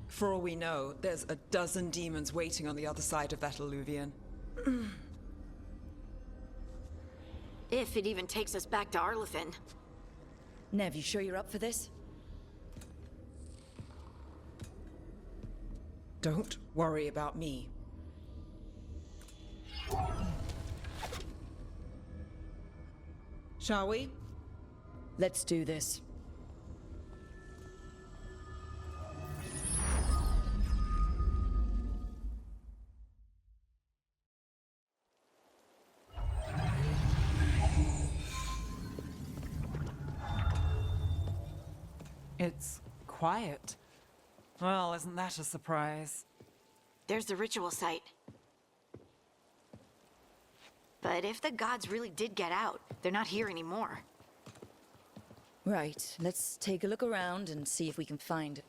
Speaker 9: For all we know, there's a dozen demons waiting on the other side of that Illuvian.
Speaker 5: If it even takes us back to Arlathan.
Speaker 2: Nev, you sure you're up for this?
Speaker 9: Don't worry about me. Shall we?
Speaker 2: Let's do this.
Speaker 9: It's quiet. Well, isn't that a surprise?
Speaker 5: There's the ritual site. But if the gods really did get out, they're not here anymore.
Speaker 2: Right, let's take a look around and see if we can find...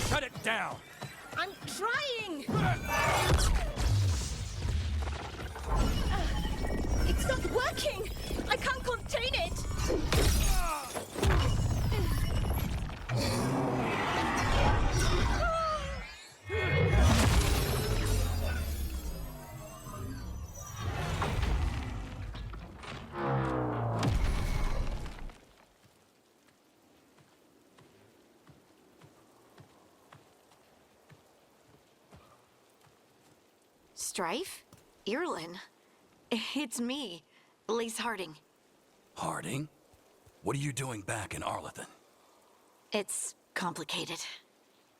Speaker 6: Cut it down!
Speaker 7: I'm trying!
Speaker 5: Strife? Irlin? It's me, Lace Harding.
Speaker 4: Harding? What are you doing back in Arlington?
Speaker 5: It's complicated.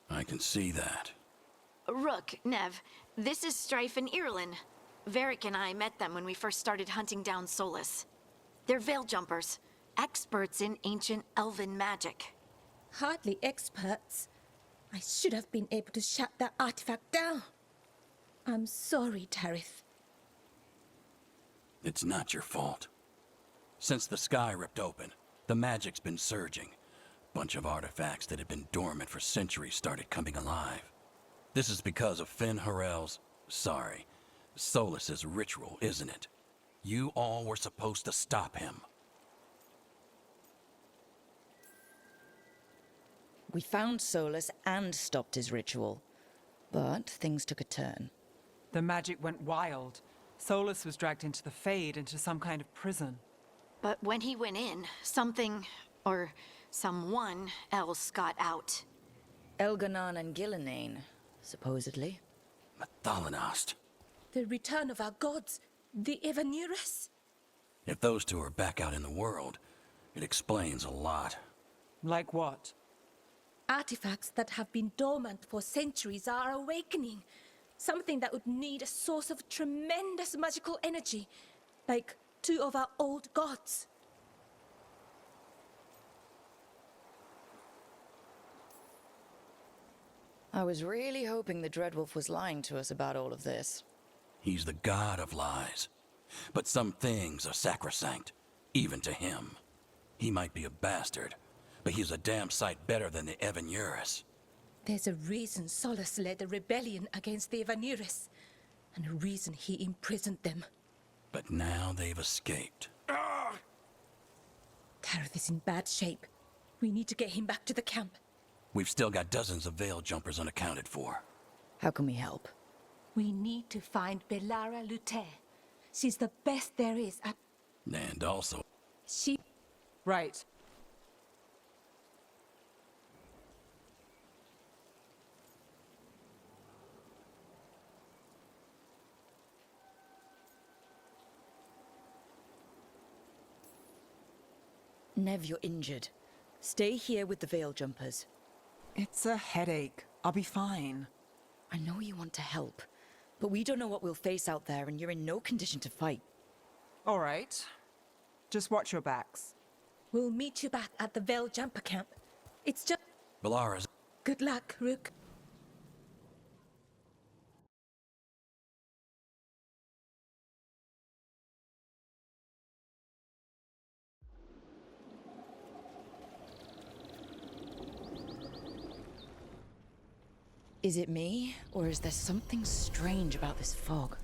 Speaker 4: I can see that.
Speaker 5: Rook, Nev, this is Strife and Irlin. Varric and I met them when we first started hunting down Solus. They're Veil Jumpers, experts in ancient elven magic.
Speaker 11: Hardly experts. I should have been able to shut that artifact down. I'm sorry, Tarith.
Speaker 4: It's not your fault. Since the sky ripped open, the magic's been surging. Bunch of artifacts that had been dormant for centuries started coming alive. This is because of Fenn Harel's, Solus's ritual, isn't it? You all were supposed to stop him.
Speaker 2: We found Solus and stopped his ritual. But things took a turn.
Speaker 9: The magic went wild. Solus was dragged into the Fade, into some kind of prison.
Speaker 5: But when he went in, something, or someone else got out.
Speaker 2: Elganon and Gillenane, supposedly.
Speaker 4: Mathalanost.
Speaker 11: The return of our gods, the Evanurus.
Speaker 4: If those two are back out in the world, it explains a lot.
Speaker 9: Like what?
Speaker 11: Artifacts that have been dormant for centuries are awakening. Something that would need a source of tremendous magical energy, like two of our old gods.
Speaker 2: I was really hoping the Dreadwolf was lying to us about all of this.
Speaker 4: He's the god of lies. But some things are sacrosanct, even to him. He might be a bastard, but he's a damn sight better than the Evanurus.
Speaker 11: There's a reason Solus led a rebellion against the Evanurus, and a reason he imprisoned them.
Speaker 4: But now they've escaped.
Speaker 11: Tarith is in bad shape. We need to get him back to the camp.
Speaker 4: We've still got dozens of Veil Jumpers unaccounted for.
Speaker 2: How can we help?
Speaker 11: We need to find Bellara Luther. She's the best there is at...
Speaker 4: And also...
Speaker 11: She...
Speaker 9: Right.
Speaker 2: Nev, you're injured. Stay here with the Veil Jumpers.
Speaker 9: It's a headache. I'll be fine.
Speaker 2: I know you want to help, but we don't know what we'll face out there, and you're in no condition to fight.
Speaker 9: All right. Just watch your backs.
Speaker 11: We'll meet you back at the Veil Jumper camp. It's just...
Speaker 4: Bellara's...
Speaker 11: Good luck, Rook.
Speaker 2: Is it me, or is there something strange about this fog?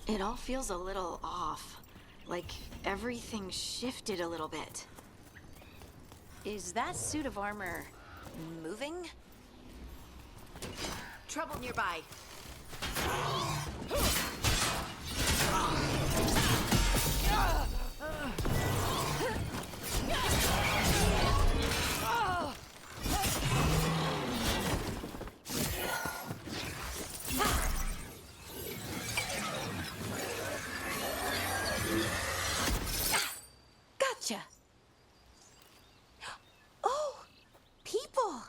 Speaker 5: It all feels a little off. Like everything shifted a little bit. Is that suit of armor moving? Trouble nearby.
Speaker 11: Gotcha! Oh! People!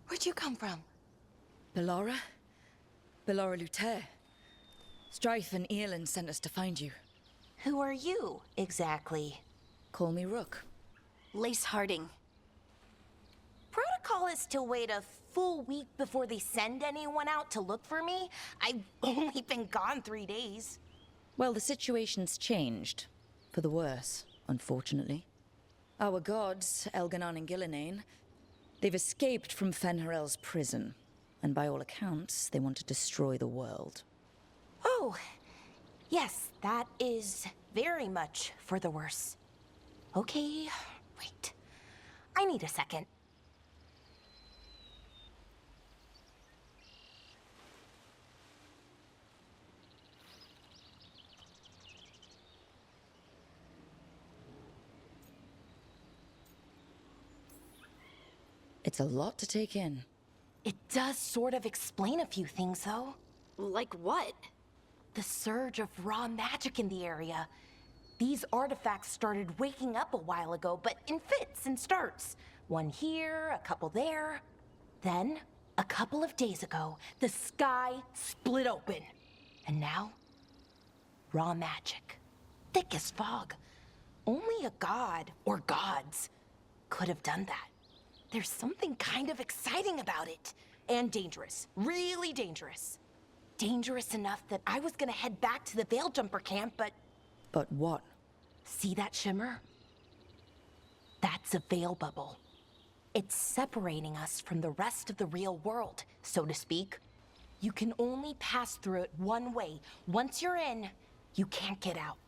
Speaker 11: Where'd you come from?
Speaker 2: Bellara? Bellara Luther. Strife and Irlin sent us to find you.
Speaker 12: Who are you, exactly?
Speaker 2: Call me Rook.
Speaker 5: Lace Harding.
Speaker 12: Protocol is to wait a full week before they send anyone out to look for me. I've only been gone 3 days.
Speaker 2: Well, the situation's changed. For the worse, unfortunately. Our gods, Elganon and Gillenane, they've escaped from Fenn Harel's prison. And by all accounts, they want to destroy the world.
Speaker 12: Oh, yes, that is very much for the worse. Okay, wait. I need a second.
Speaker 2: It's a lot to take in.
Speaker 12: It does sort of explain a few things, though.
Speaker 5: Like what?
Speaker 12: The surge of raw magic in the area. These artifacts started waking up a while ago, but in fits and starts. One here, a couple there. Then, a couple of days ago, the sky split open. And now, raw magic. Thick as fog. Only a god, or gods, could have done that. There's something kind of exciting about it. And dangerous. Really dangerous. Dangerous enough that I was gonna head back to the Veil Jumper camp, but...
Speaker 2: But what?
Speaker 12: See that shimmer? That's a veil bubble. It's separating us from the rest of the real world, so to speak. You can only pass through it one way. Once you're in, you can't get out.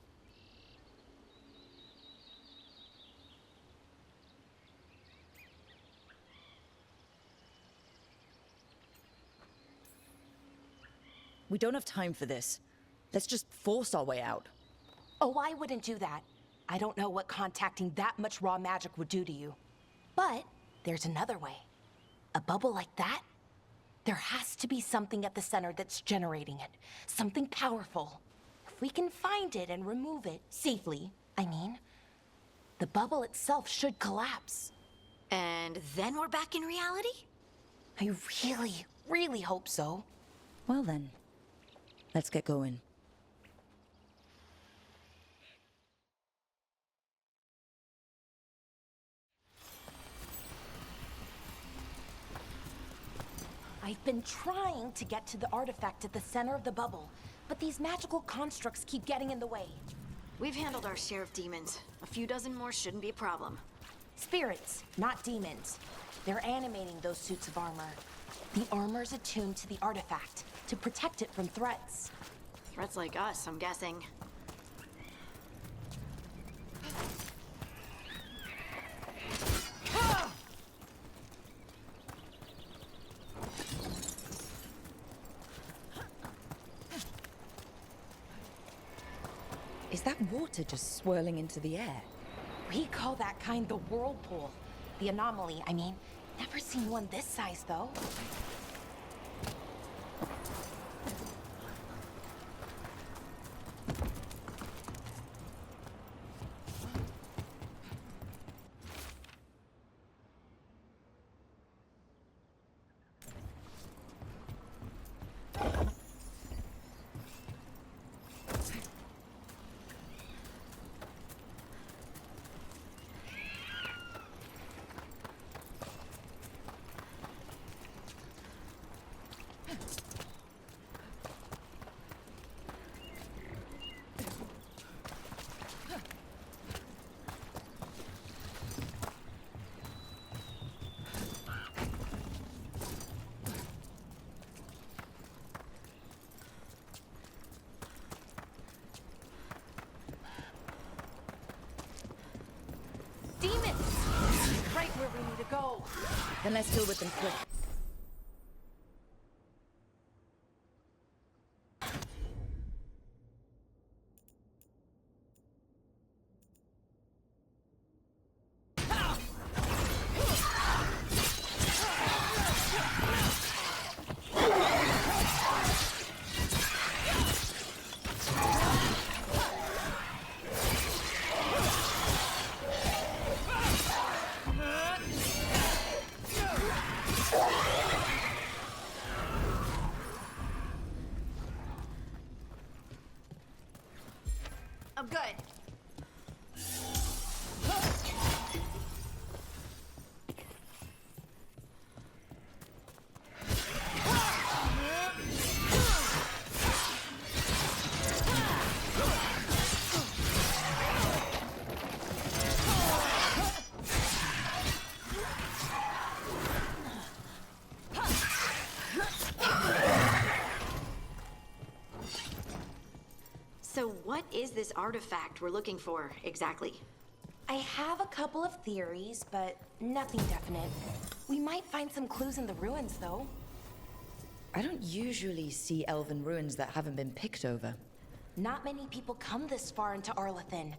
Speaker 2: We don't have time for this. Let's just force our way out.
Speaker 12: Oh, I wouldn't do that. I don't know what contacting that much raw magic would do to you. But there's another way. A bubble like that? There has to be something at the center that's generating it. Something powerful. If we can find it and remove it, safely, I mean, the bubble itself should collapse.
Speaker 5: And then we're back in reality?
Speaker 12: I really, really hope so.
Speaker 2: Well then, let's get going.
Speaker 12: I've been trying to get to the artifact at the center of the bubble, but these magical constructs keep getting in the way.
Speaker 5: We've handled our share of demons. A few dozen more shouldn't be a problem.
Speaker 12: Spirits, not demons. They're animating those suits of armor. The armor's attuned to the artifact, to protect it from threats.
Speaker 5: Threats like us, I'm guessing.
Speaker 2: Is that water just swirling into the air?
Speaker 12: We call that kind the whirlpool. The anomaly, I mean. Never seen one this size, though. Demons! Right where we need to go.
Speaker 2: Then let's deal with them quick.
Speaker 5: I'm good. So what is this artifact we're looking for, exactly?
Speaker 12: I have a couple of theories, but nothing definite. We might find some clues in the ruins, though.
Speaker 2: I don't usually see elven ruins that haven't been picked over.
Speaker 12: Not many people come this far into Arlathan.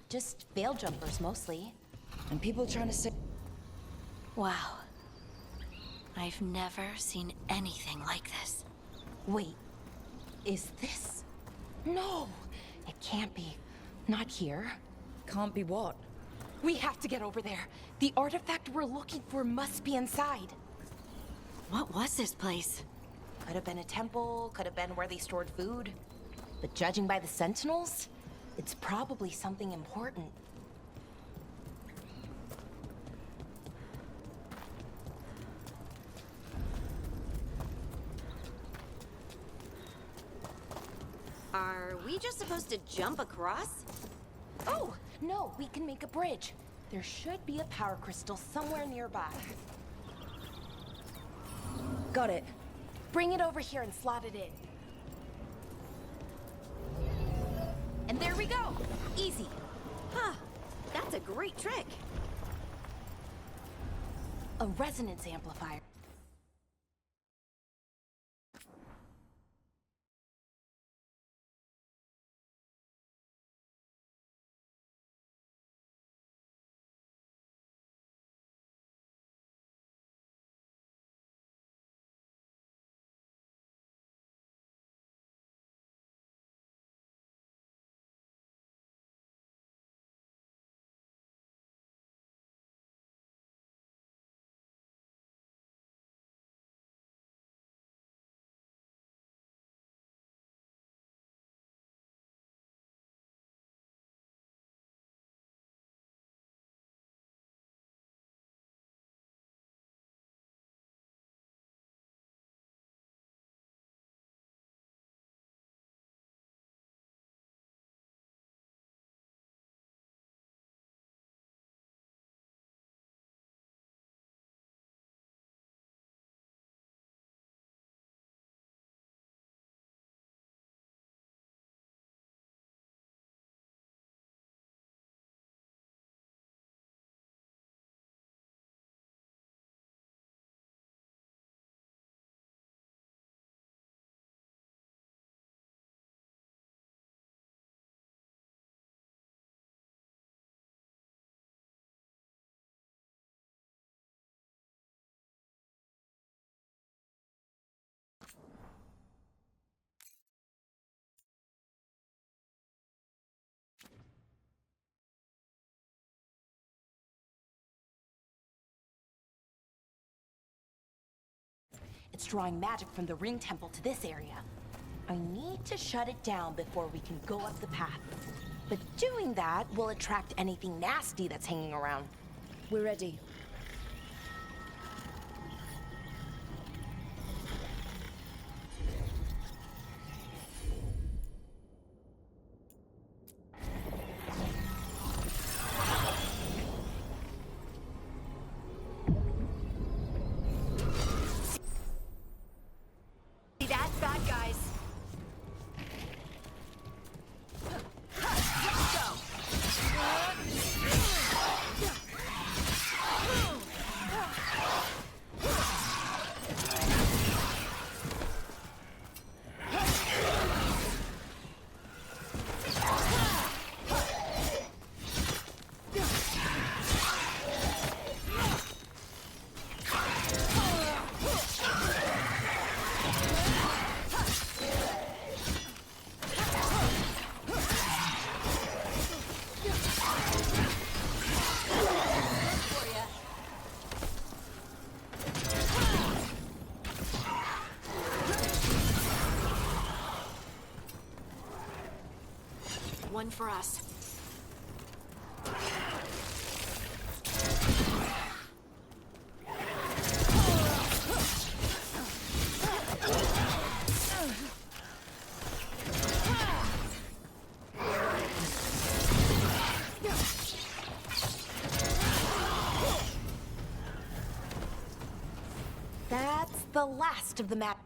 Speaker 12: Just veil jumpers, mostly.
Speaker 2: And people trying to say...
Speaker 12: Wow.
Speaker 5: I've never seen anything like this.
Speaker 12: Wait, is this? No, it can't be. Not here.
Speaker 2: Can't be what?
Speaker 12: We have to get over there. The artifact we're looking for must be inside.
Speaker 5: What was this place?
Speaker 12: Could have been a temple, could have been where they stored food. But judging by the sentinels, it's probably something important.
Speaker 5: Are we just supposed to jump across?
Speaker 12: Oh, no, we can make a bridge. There should be a power crystal somewhere nearby.
Speaker 2: Got it.
Speaker 12: Bring it over here and slot it in. And there we go. Easy.
Speaker 5: Huh. That's a great trick.
Speaker 12: A resonance amplifier. It's drawing magic from the ring temple to this area. I need to shut it down before we can go up the path. But doing that will attract anything nasty that's hanging around.
Speaker 2: We're ready.
Speaker 5: That's bad, guys. Let's go. One for us.
Speaker 12: That's the last of the map.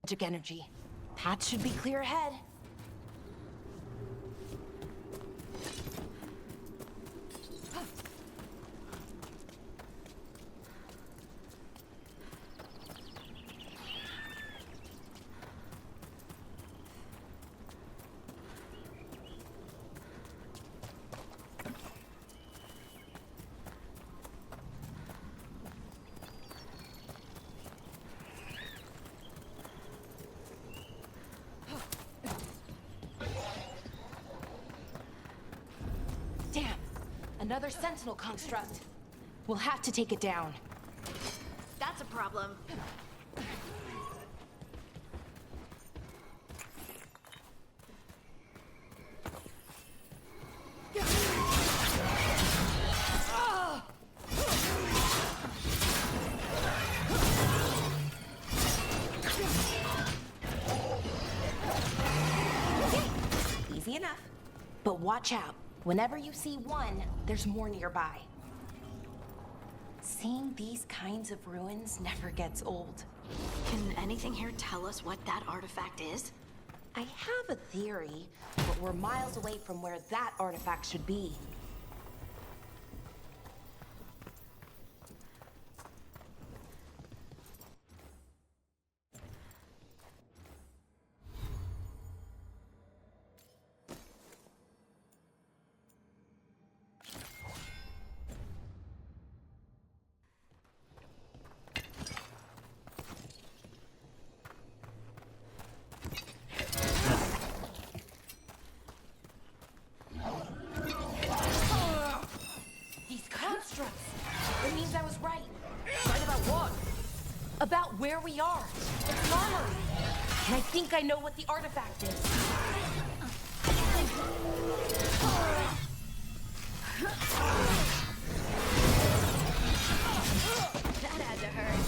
Speaker 12: magic energy. Path should be clear ahead. Damn, another Sentinel construct. We'll have to take it down.
Speaker 5: That's a problem.
Speaker 12: Easy enough. But watch out. Whenever you see one, there's more nearby. Seeing these kinds of ruins never gets old.
Speaker 5: Can anything here tell us what that artifact is?
Speaker 12: I have a theory, but we're miles away from where that artifact should be. It means I was right.
Speaker 7: Right about what?
Speaker 12: About where we are. It's an armory. And I think I know what the artifact is.
Speaker 5: That had to hurt.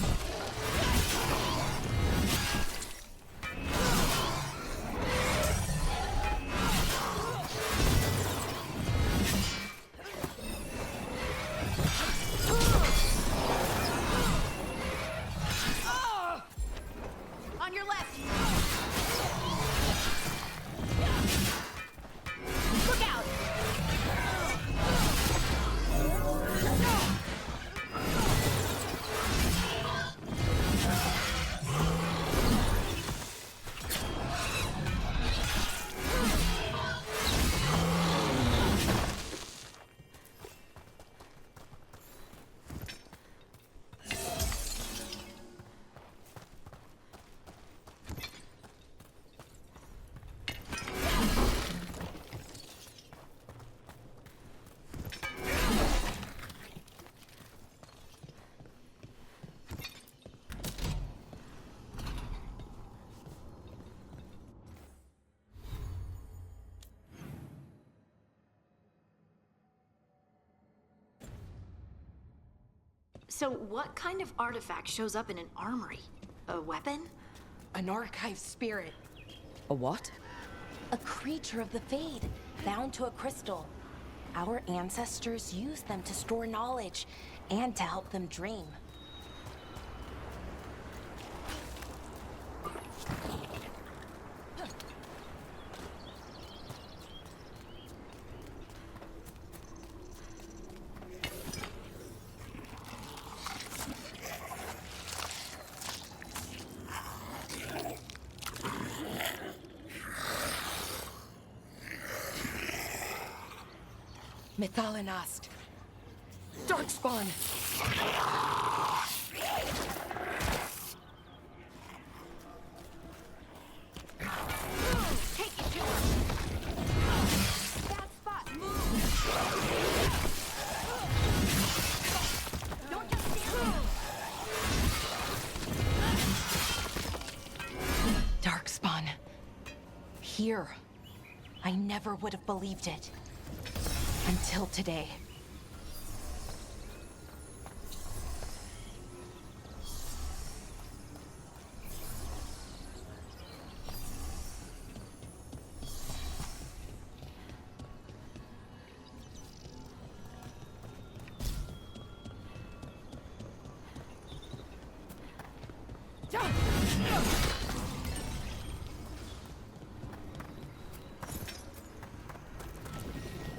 Speaker 5: On your left. Look out. So what kind of artifact shows up in an armory? A weapon?
Speaker 12: An archive spirit.
Speaker 2: A what?
Speaker 12: A creature of the Fade, bound to a crystal. Our ancestors used them to store knowledge and to help them dream. Mythalinast. Darkspawn.
Speaker 5: Take it to her.
Speaker 12: Bad spot. Move. Don't just stand there. Darkspawn. Here. I never would have believed it. Until today.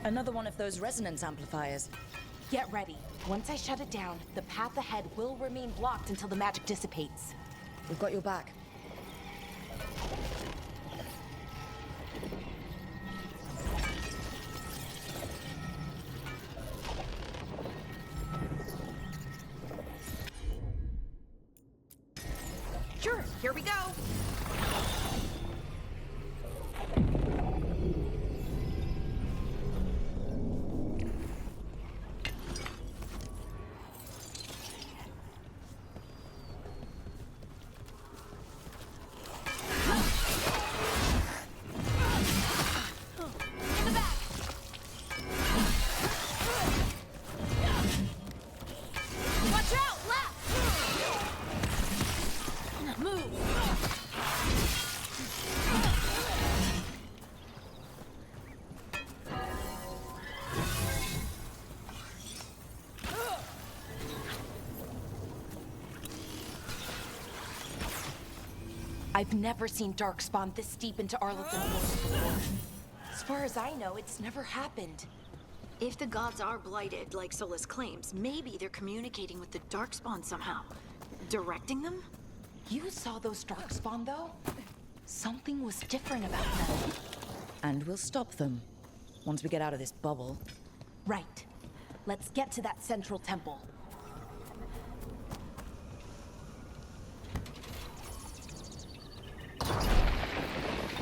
Speaker 2: Another one of those resonance amplifiers.
Speaker 12: Get ready. Once I shut it down, the path ahead will remain blocked until the magic dissipates.
Speaker 2: We've got your back.
Speaker 12: Sure, here we go. I've never seen Darkspawn this deep into Arlathan before. As far as I know, it's never happened.
Speaker 5: If the gods are blighted, like Solus claims, maybe they're communicating with the Darkspawn somehow. Directing them?
Speaker 12: You saw those Darkspawn, though? Something was different about them.
Speaker 2: And we'll stop them. Once we get out of this bubble.
Speaker 12: Right. Let's get to that central temple.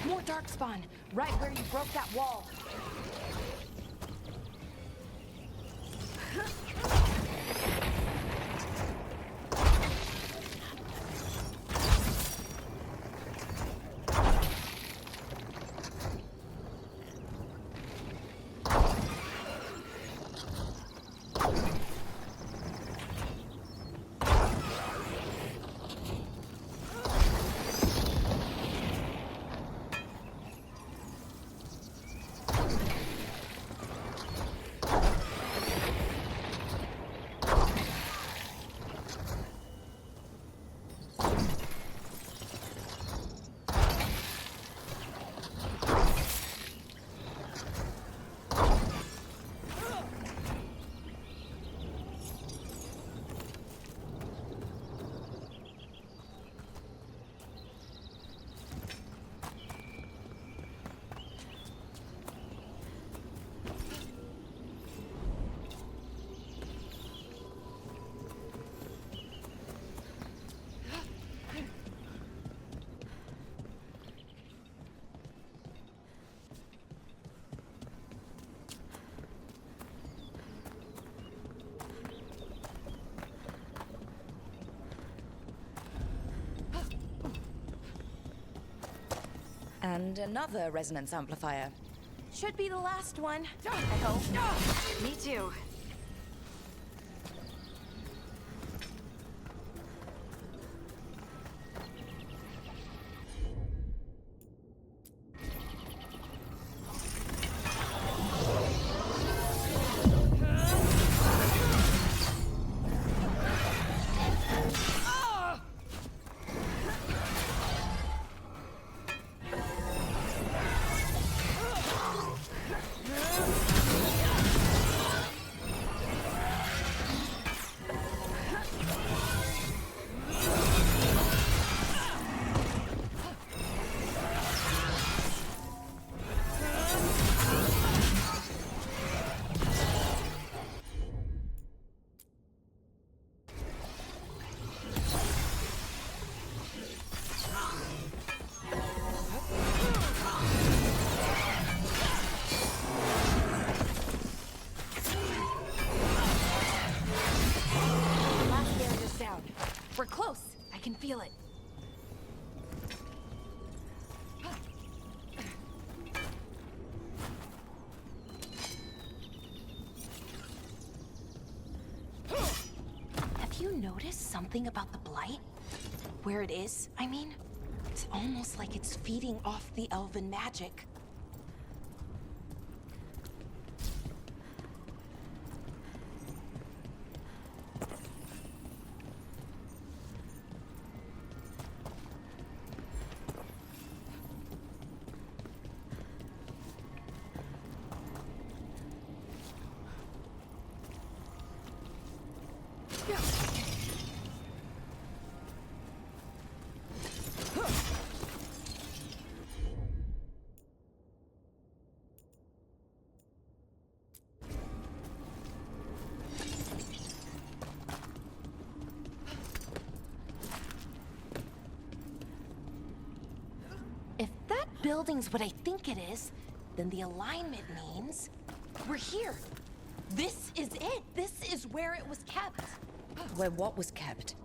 Speaker 12: More Darkspawn, right where you broke that wall.
Speaker 2: And another resonance amplifier.
Speaker 12: Should be the last one, I hope.
Speaker 5: Me too.
Speaker 12: We're close. I can feel it. Have you noticed something about the Blight? Where it is, I mean? It's almost like it's feeding off the elven magic. building's what I think it is, then the alignment means we're here. This is it. This is where it was kept.
Speaker 2: Where what was kept?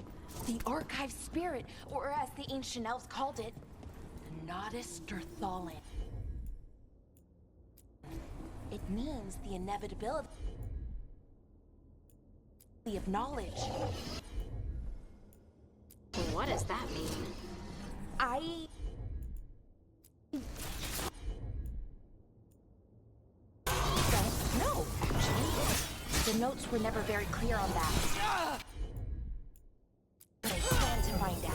Speaker 12: The archive spirit, or as the ancient elves called it, the Nodus Derthalin. It means the inevitability of knowledge.
Speaker 5: What does that mean?
Speaker 12: I don't know, actually. The notes were never very clear on that. But I plan to find out.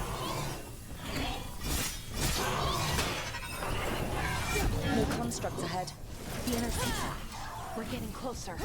Speaker 2: No constructs ahead.
Speaker 12: The inner city. We're getting closer.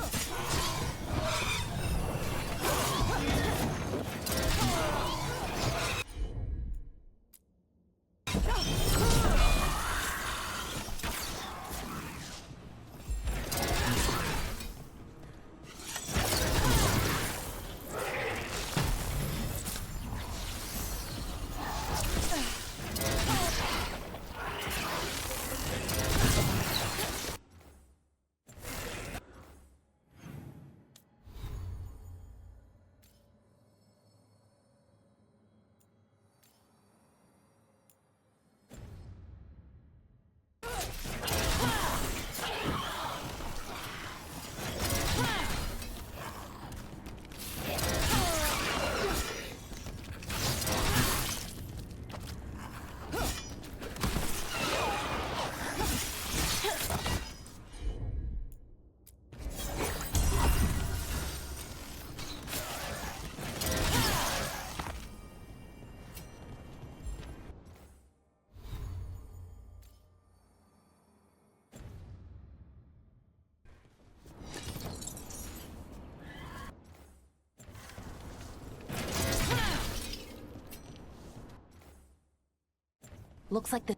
Speaker 12: Looks like the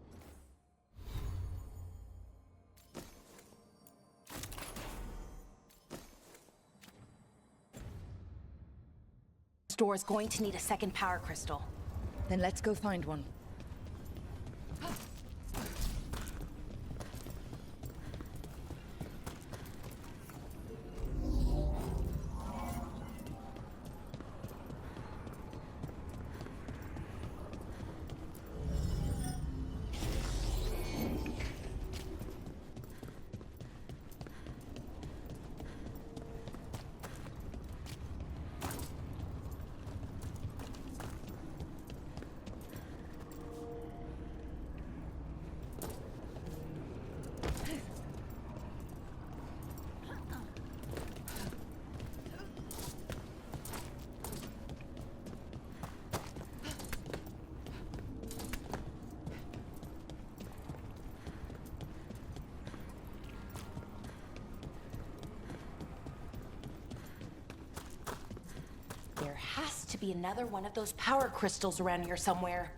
Speaker 12: store is going to need a second power crystal.
Speaker 2: Then let's go find one.
Speaker 12: There has to be another one of those power crystals around here somewhere.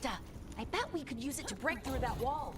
Speaker 12: Ballista. I bet we could use it to break through that wall.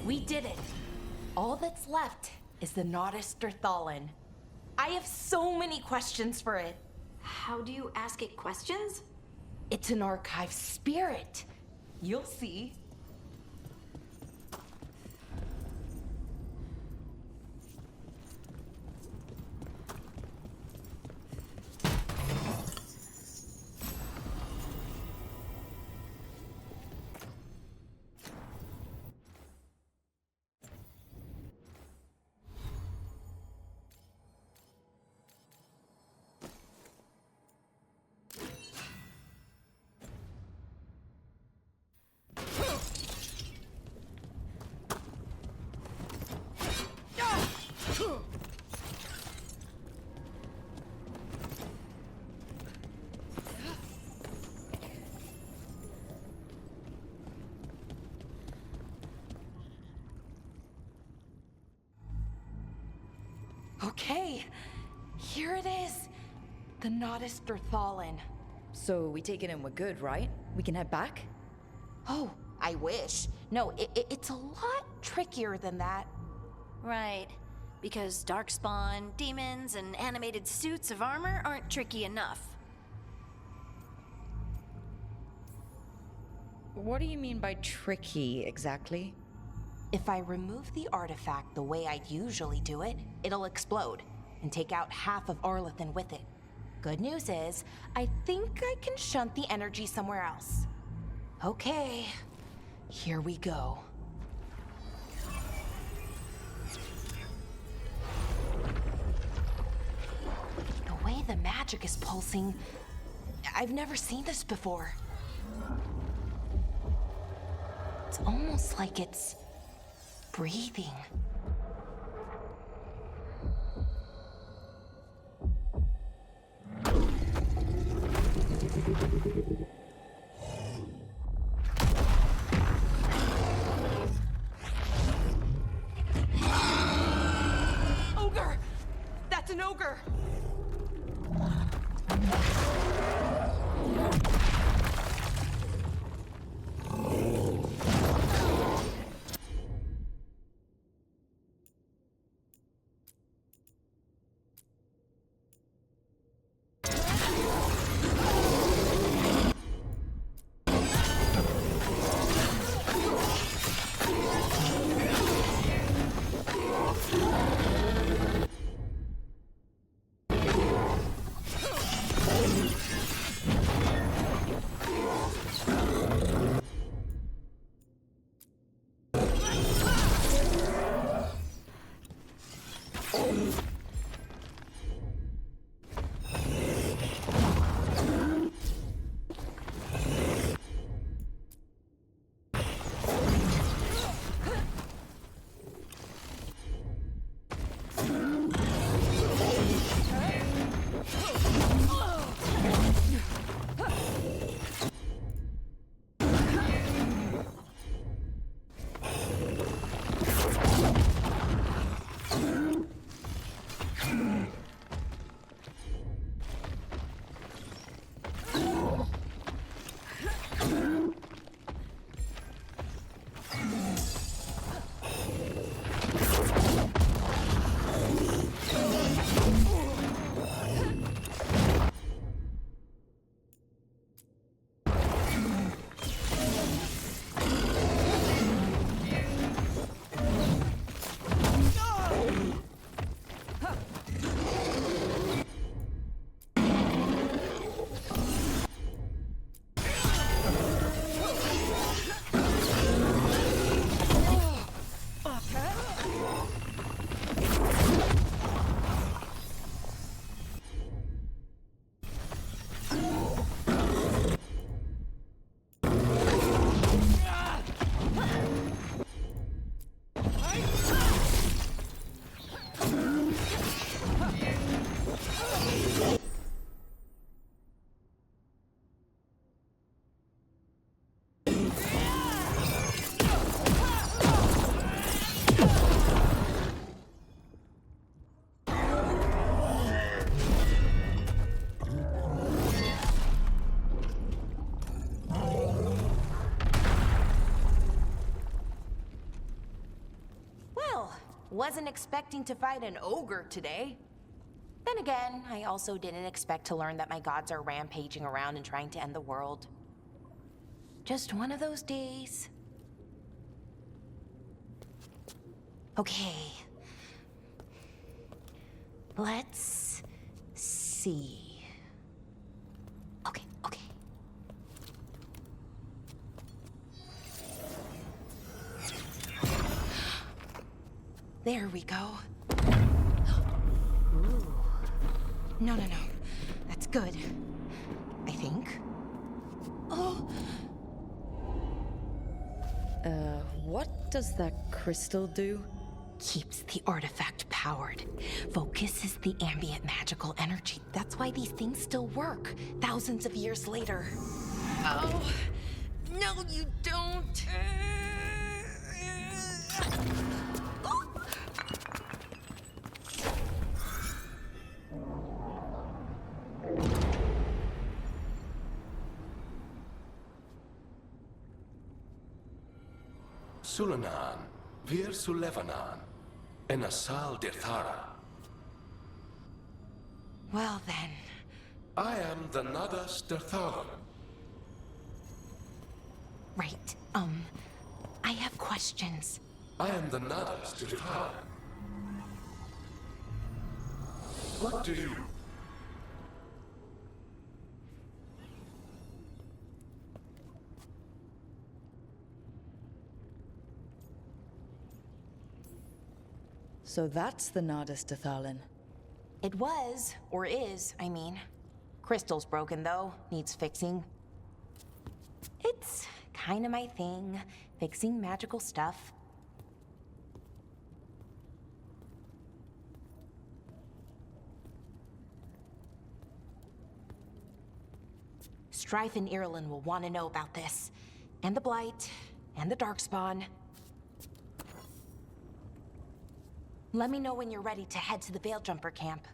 Speaker 12: We did it. All that's left is the Nodus Derthalin. I have so many questions for it.
Speaker 5: How do you ask it questions?
Speaker 12: It's an archive spirit. You'll see. Okay, here it is. The Nodus Derthalin.
Speaker 2: So we take it and we're good, right? We can head back?
Speaker 12: Oh, I wish. No, it's a lot trickier than that.
Speaker 5: Right. Because darkspawn, demons, and animated suits of armor aren't tricky enough.
Speaker 2: What do you mean by tricky, exactly?
Speaker 12: If I remove the artifact the way I'd usually do it, it'll explode and take out half of Arlathan with it. Good news is, I think I can shunt the energy somewhere else. Okay, here we go. The way the magic is pulsing, I've never seen this before. It's almost like it's breathing. Ogre! That's an ogre! wasn't expecting to fight an ogre today. Then again, I also didn't expect to learn that my gods are rampaging around and trying to end the world. Just one of those days. Okay. Let's see. Okay. There we go. Ooh. No. That's good. I think. Oh!
Speaker 2: What does that crystal do?
Speaker 12: Keeps the artifact powered. Focuses the ambient magical energy. That's why these things still work, thousands of years later. Oh, no you don't.
Speaker 13: Sulanan, Vir Sulevanan, and Asal Dirthara.
Speaker 12: Well then.
Speaker 13: I am the Nadas Dirthalan.
Speaker 12: Right, I have questions.
Speaker 13: I am the Nadas Dirthalan. What do you...
Speaker 2: So that's the Nadas Dathalin.
Speaker 12: It was, or is, I mean. Crystal's broken though, needs fixing. It's kinda my thing, fixing magical stuff. Strife and Irulan will want to know about this. And the Blight, and the Darkspawn. Let me know when you're ready to head to the Veil Jumper camp.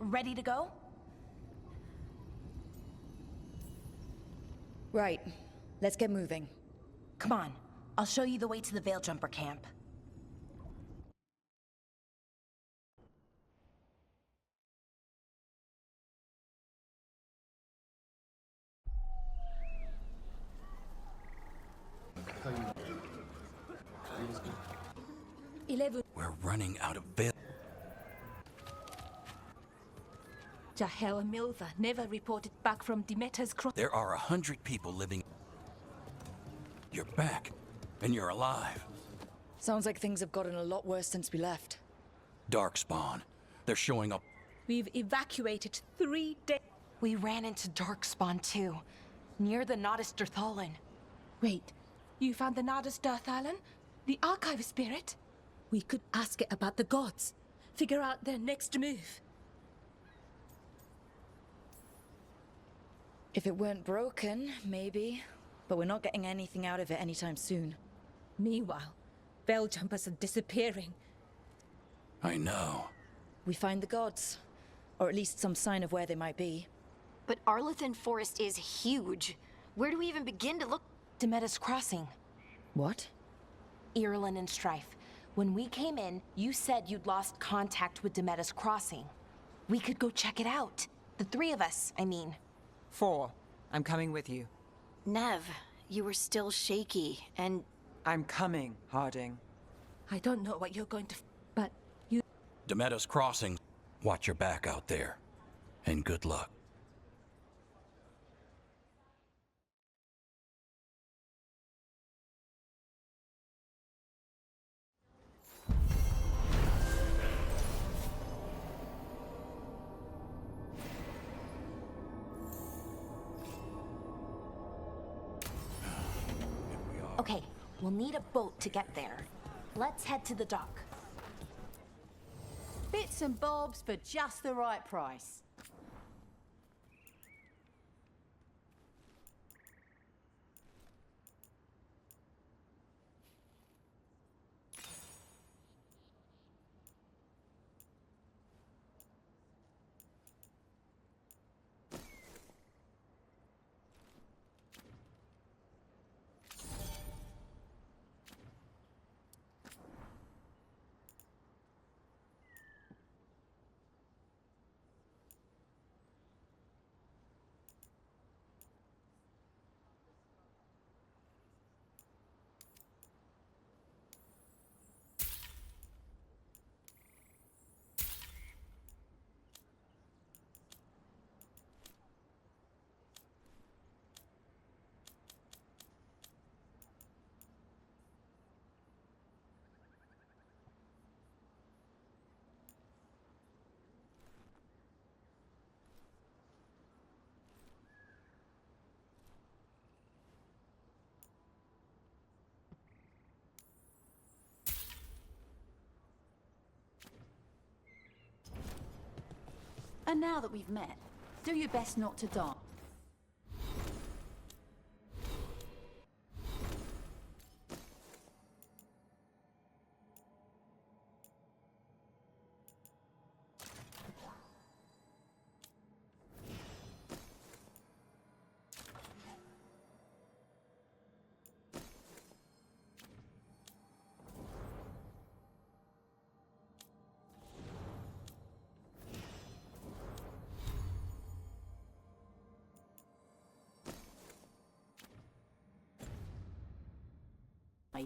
Speaker 12: Ready to go?
Speaker 2: Right. Let's get moving.
Speaker 12: Come on. I'll show you the way to the Veil Jumper camp.
Speaker 4: We're running out of Veil.
Speaker 11: Jahel and Milva never reported back from Demeter's cross.
Speaker 4: There are 100 people living. You're back, and you're alive.
Speaker 2: Sounds like things have gotten a lot worse since we left.
Speaker 4: Darkspawn. They're showing up.
Speaker 11: We've evacuated 3 days.
Speaker 12: We ran into Darkspawn too, near the Nodus Dirthalin.
Speaker 11: Wait, you found the Nodus Dirthalin? The Archive Spirit? We could ask it about the gods. Figure out their next move.
Speaker 2: If it weren't broken, maybe. But we're not getting anything out of it anytime soon.
Speaker 11: Meanwhile, Belljumpers are disappearing.
Speaker 4: I know.
Speaker 2: We find the gods. Or at least some sign of where they might be.
Speaker 5: But Arlathan Forest is huge. Where do we even begin to look?
Speaker 12: Demeter's Crossing.
Speaker 2: What?
Speaker 12: Irulan and Strife. When we came in, you said you'd lost contact with Demeter's Crossing. We could go check it out. The 3 of us, I mean.
Speaker 9: 4. I'm coming with you.
Speaker 5: Nev, you were still shaky, and...
Speaker 9: I'm coming, Harding.
Speaker 11: I don't know what you're going to... but you...
Speaker 4: Demeter's Crossing. Watch your back out there. And good luck.
Speaker 12: Okay, we'll need a boat to get there. Let's head to the dock.
Speaker 14: Bits and bobs for just the right price. And now that we've met, do your best not to die.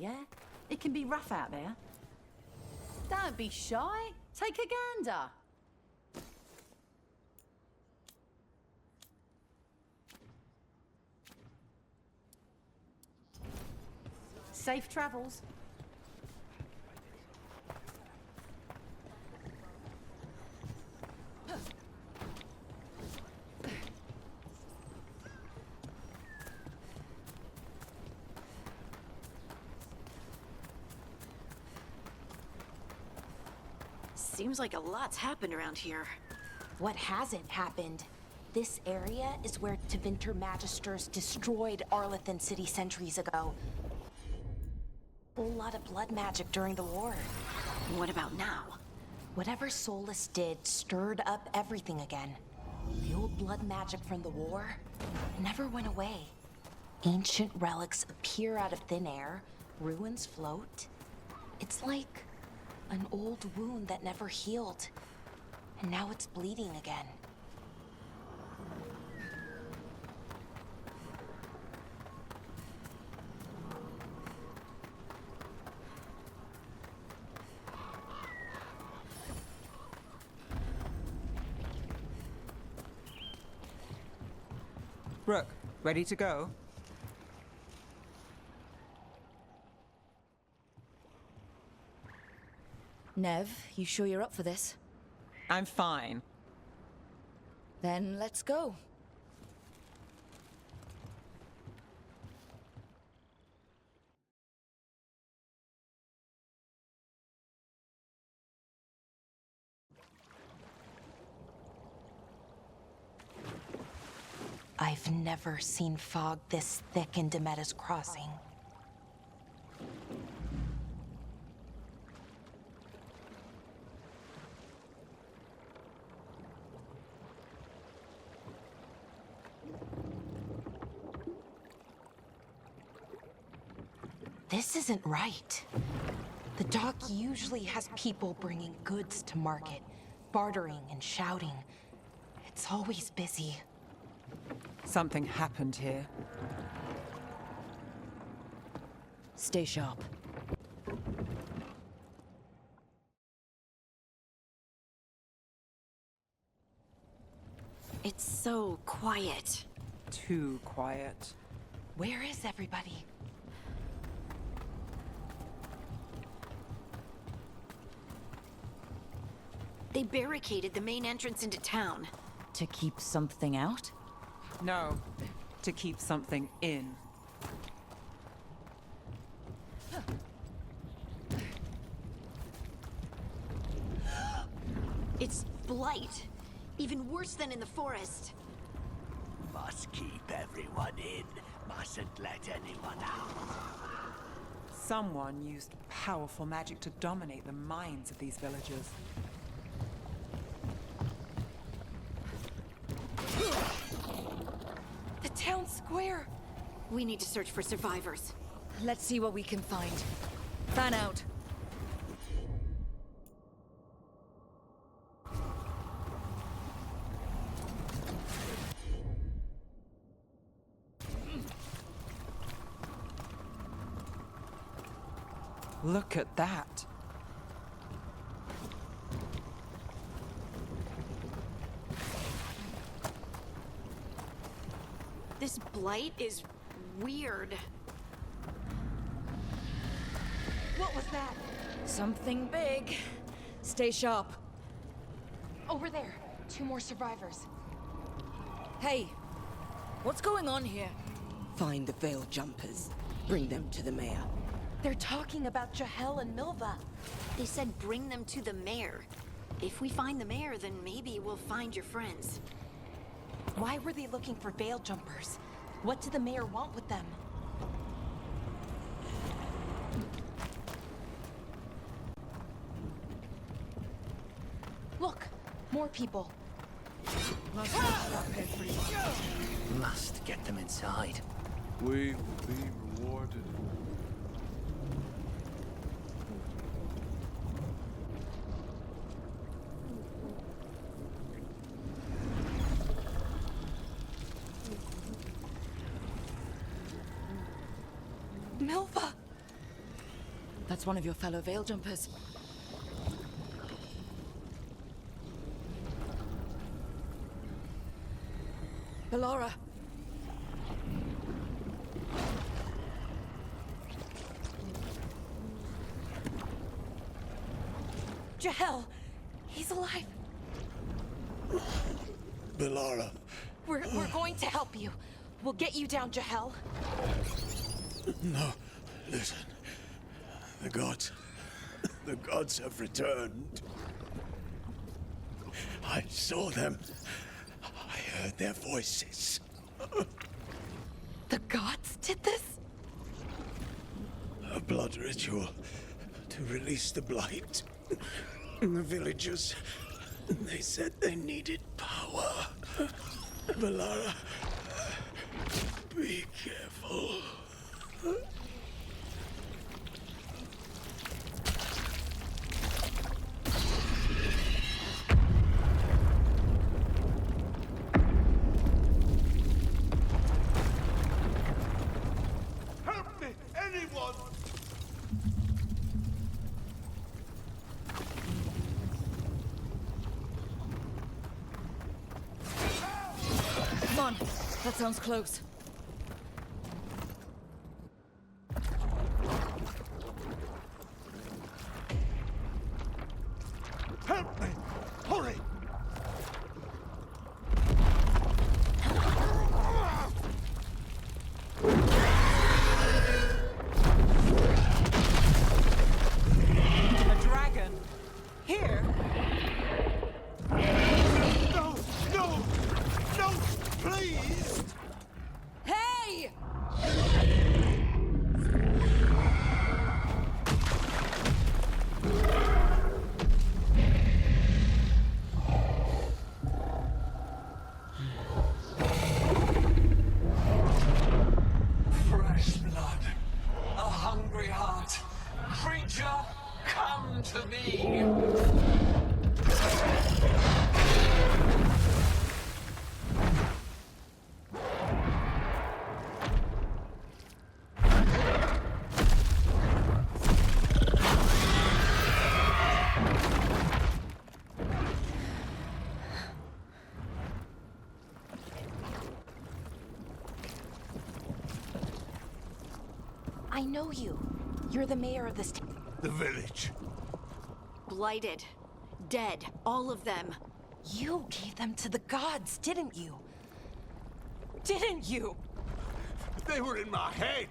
Speaker 14: Yeah? It can be rough out there. Don't be shy. Take a gander. Safe travels.
Speaker 5: Seems like a lot's happened around here.
Speaker 12: What hasn't happened? This area is where Tevinter Magisters destroyed Arlathan City centuries ago. Whole lot of blood magic during the war.
Speaker 5: What about now?
Speaker 12: Whatever Solus did stirred up everything again. The old blood magic from the war never went away. Ancient relics appear out of thin air, ruins float. It's like an old wound that never healed, and now it's bleeding again.
Speaker 9: Rook, ready to go?
Speaker 2: Nev, you sure you're up for this?
Speaker 9: I'm fine.
Speaker 2: Then let's go.
Speaker 12: I've never seen fog this thick in Demetta's Crossing. This isn't right. The dock usually has people bringing goods to market, bartering and shouting. It's always busy.
Speaker 9: Something happened here.
Speaker 2: Stay sharp.
Speaker 5: It's so quiet.
Speaker 9: Too quiet.
Speaker 12: Where is everybody?
Speaker 5: They barricaded the main entrance into town.
Speaker 2: To keep something out?
Speaker 9: No, to keep something in.
Speaker 5: It's blight. Even worse than in the forest.
Speaker 15: Must keep everyone in. Mustn't let anyone out.
Speaker 9: Someone used powerful magic to dominate the minds of these villagers.
Speaker 12: The town square!
Speaker 5: We need to search for survivors.
Speaker 2: Let's see what we can find. Fan out.
Speaker 9: Look at that.
Speaker 5: This blight is weird.
Speaker 12: What was that?
Speaker 2: Something big. Stay sharp.
Speaker 12: Over there. 2 more survivors.
Speaker 2: Hey, what's going on here?
Speaker 16: Find the Veil Jumpers. Bring them to the mayor.
Speaker 12: They're talking about Jahel and Milva.
Speaker 5: They said bring them to the mayor. If we find the mayor, then maybe we'll find your friends.
Speaker 12: Why were they looking for Veil Jumpers? What did the mayor want with them? Look, more people.
Speaker 15: Must get them inside.
Speaker 13: We will be rewarded.
Speaker 12: Milva!
Speaker 2: That's one of your fellow Veil Jumpers. Ballora.
Speaker 12: Jahel! He's alive!
Speaker 1: Ballora.
Speaker 12: We're going to help you. We'll get you down, Jahel.
Speaker 1: No, listen. The gods have returned. I saw them. I heard their voices.
Speaker 12: The gods did this?
Speaker 1: A blood ritual to release the blight. The villagers, they said they needed power. Ballora, be careful.
Speaker 6: Help me! Anyone!
Speaker 2: Come on, let's That sounds close.
Speaker 1: Help me! Hurry!
Speaker 9: A dragon? Here?
Speaker 1: No! No! No! Please!
Speaker 2: Hey!
Speaker 15: Fresh blood, a hungry heart. Creature, come to me.
Speaker 12: I know you. You're the mayor of this town.
Speaker 1: The village.
Speaker 5: Blighted. Dead. All of them.
Speaker 12: You gave them to the gods, didn't you? Didn't you?
Speaker 1: They were in my head.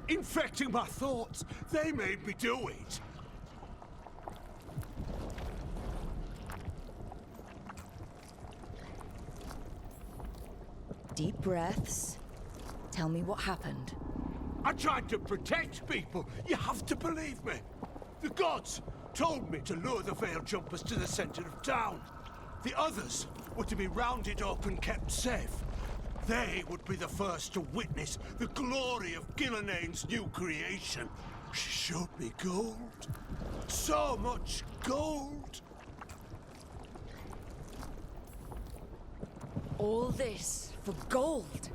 Speaker 1: Infecting my thoughts. They made me do it.
Speaker 2: Deep breaths. Tell me what happened.
Speaker 1: I tried to protect people. You have to believe me. The gods told me to lure the Veil Jumpers to the center of town. The others were to be rounded up and kept safe. They would be the first to witness the glory of Gilneain's new creation. She showed me gold. So much gold.
Speaker 2: All this for gold.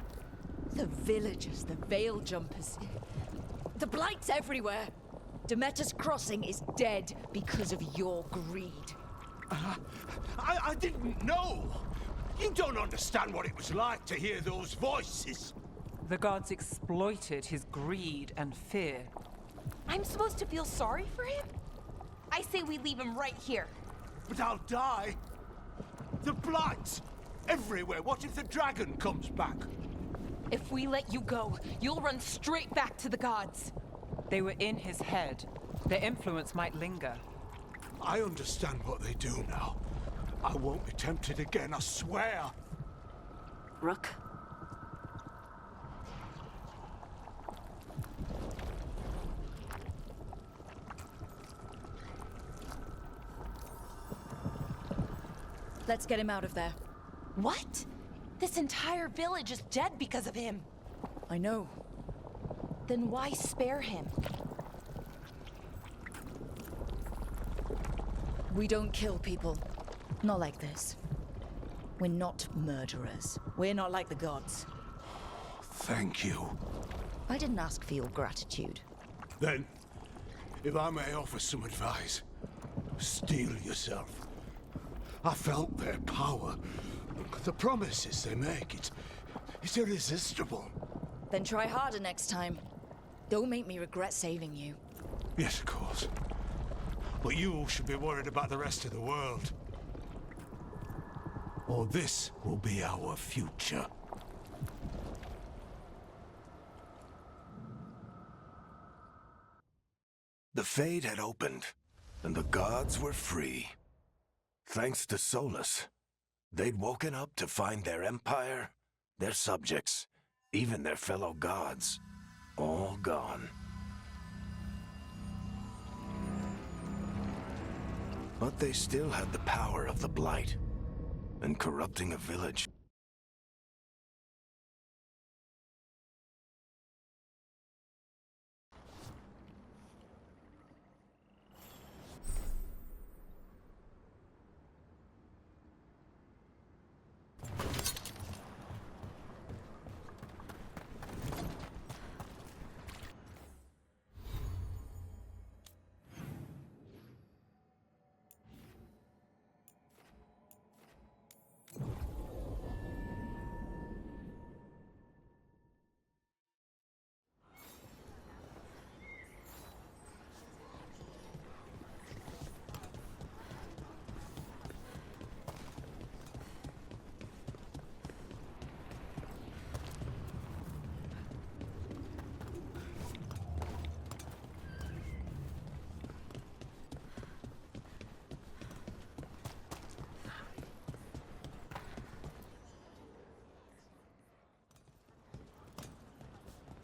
Speaker 2: The villagers, the Veil Jumpers. The Blight's everywhere. Demeter's Crossing is dead because of your greed.
Speaker 1: I didn't know. You don't understand what it was like to hear those voices.
Speaker 9: The gods exploited his greed and fear.
Speaker 12: I'm supposed to feel sorry for him? I say we leave him right here.
Speaker 1: But I'll die. The Blight! Everywhere. What if the dragon comes back?
Speaker 12: If we let you go, you'll run straight back to the gods.
Speaker 9: They were in his head. Their influence might linger.
Speaker 1: I understand what they do now. I won't be tempted again, I swear.
Speaker 5: Rook?
Speaker 2: Let's get him out of there.
Speaker 12: What? This entire village is dead because of him.
Speaker 2: I know.
Speaker 12: Then why spare him?
Speaker 2: We don't kill people. Not like this. We're not murderers. We're not like the gods.
Speaker 1: Thank you.
Speaker 2: I didn't ask for your gratitude.
Speaker 1: Then, if I may offer some advice, steel yourself. I felt their power. The promises they make, it's irresistible.
Speaker 2: Then try harder next time. Don't make me regret saving you.
Speaker 1: Yes, of course. But you should be worried about the rest of the world. Or this will be our future. The Fade had opened, and the gods were free. Thanks to Solus, they'd woken up to find their empire, their subjects, even their fellow gods, all gone. But they still had the power of the Blight, and corrupting a village.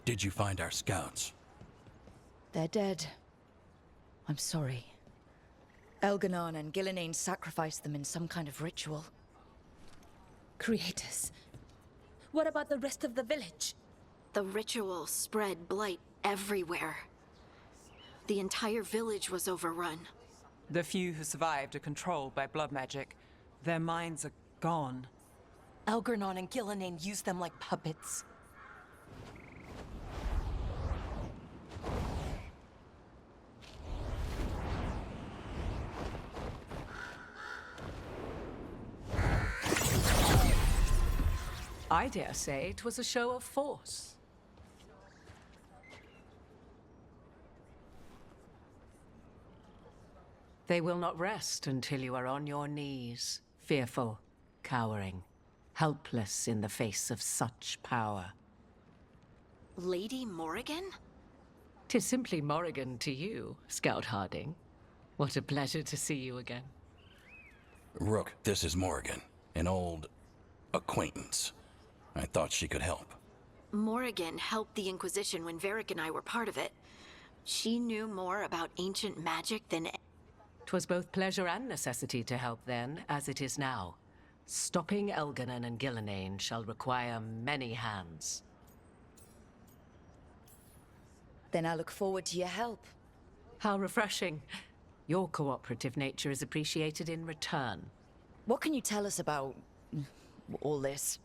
Speaker 4: Did you find our scouts?
Speaker 2: They're dead. I'm sorry. Elganon and Gillenane sacrificed them in some kind of ritual.
Speaker 11: Creators. What about the rest of the village?
Speaker 5: The ritual spread blight everywhere. The entire village was overrun.
Speaker 9: The few who survived are controlled by blood magic. Their minds are gone.
Speaker 12: Elgarnon and Gillenane used them like puppets.
Speaker 14: I dare say it was a show of force. They will not rest until you are on your knees, fearful, cowering, helpless in the face of such power.
Speaker 5: Lady Morrigan?
Speaker 14: 'Tis simply Morrigan to you, Scout Harding. What a pleasure to see you again.
Speaker 4: Rook, this is Morrigan, an old acquaintance. I thought she could help.
Speaker 5: Morrigan helped the Inquisition when Varric and I were part of it. She knew more about ancient magic than...
Speaker 14: 'Twas both pleasure and necessity to help then, as it is now. Stopping Elganon and Gillenane shall require many hands.
Speaker 2: Then I look forward to your help.
Speaker 14: How refreshing. Your cooperative nature is appreciated in return.
Speaker 2: What can you tell us about all this?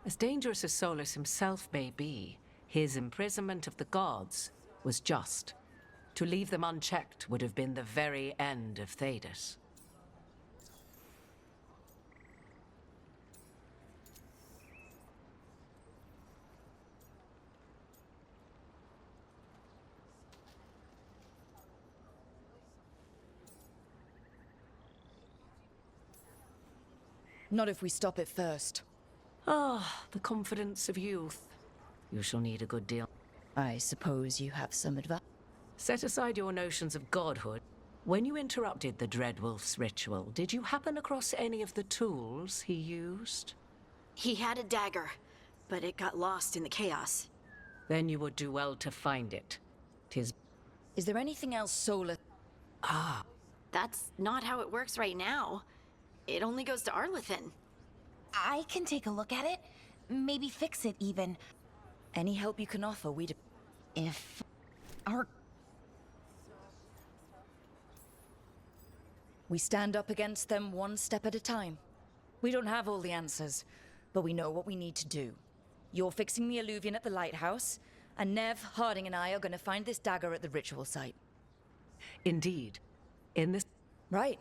Speaker 14: As dangerous as Solus himself may be, his imprisonment of the gods was just. To leave them unchecked would have been the very end of Thedas.
Speaker 2: Not if we stop it first.
Speaker 14: Ah, the confidence of youth. You shall need a good deal.
Speaker 2: I suppose you have some advice.
Speaker 14: Set aside your notions of godhood. When you interrupted the Dreadwolf's ritual, did you happen across any of the tools he used?
Speaker 5: He had a dagger, but it got lost in the chaos.
Speaker 14: Then you would do well to find it. 'Tis...
Speaker 2: Is there anything else Solus...
Speaker 14: Ah.
Speaker 5: That's not how it works right now. It only goes to Arlethan.
Speaker 12: I can take a look at it. Maybe fix it, even.
Speaker 2: Any help you can offer, we'd...
Speaker 12: If... our...
Speaker 2: We stand up against them one step at a time. We don't have all the answers, but we know what we need to do. You're fixing the Illuvian at the lighthouse, and Nev, Harding, and I are going to find this dagger at the ritual site.
Speaker 14: Indeed. In this...
Speaker 2: Right.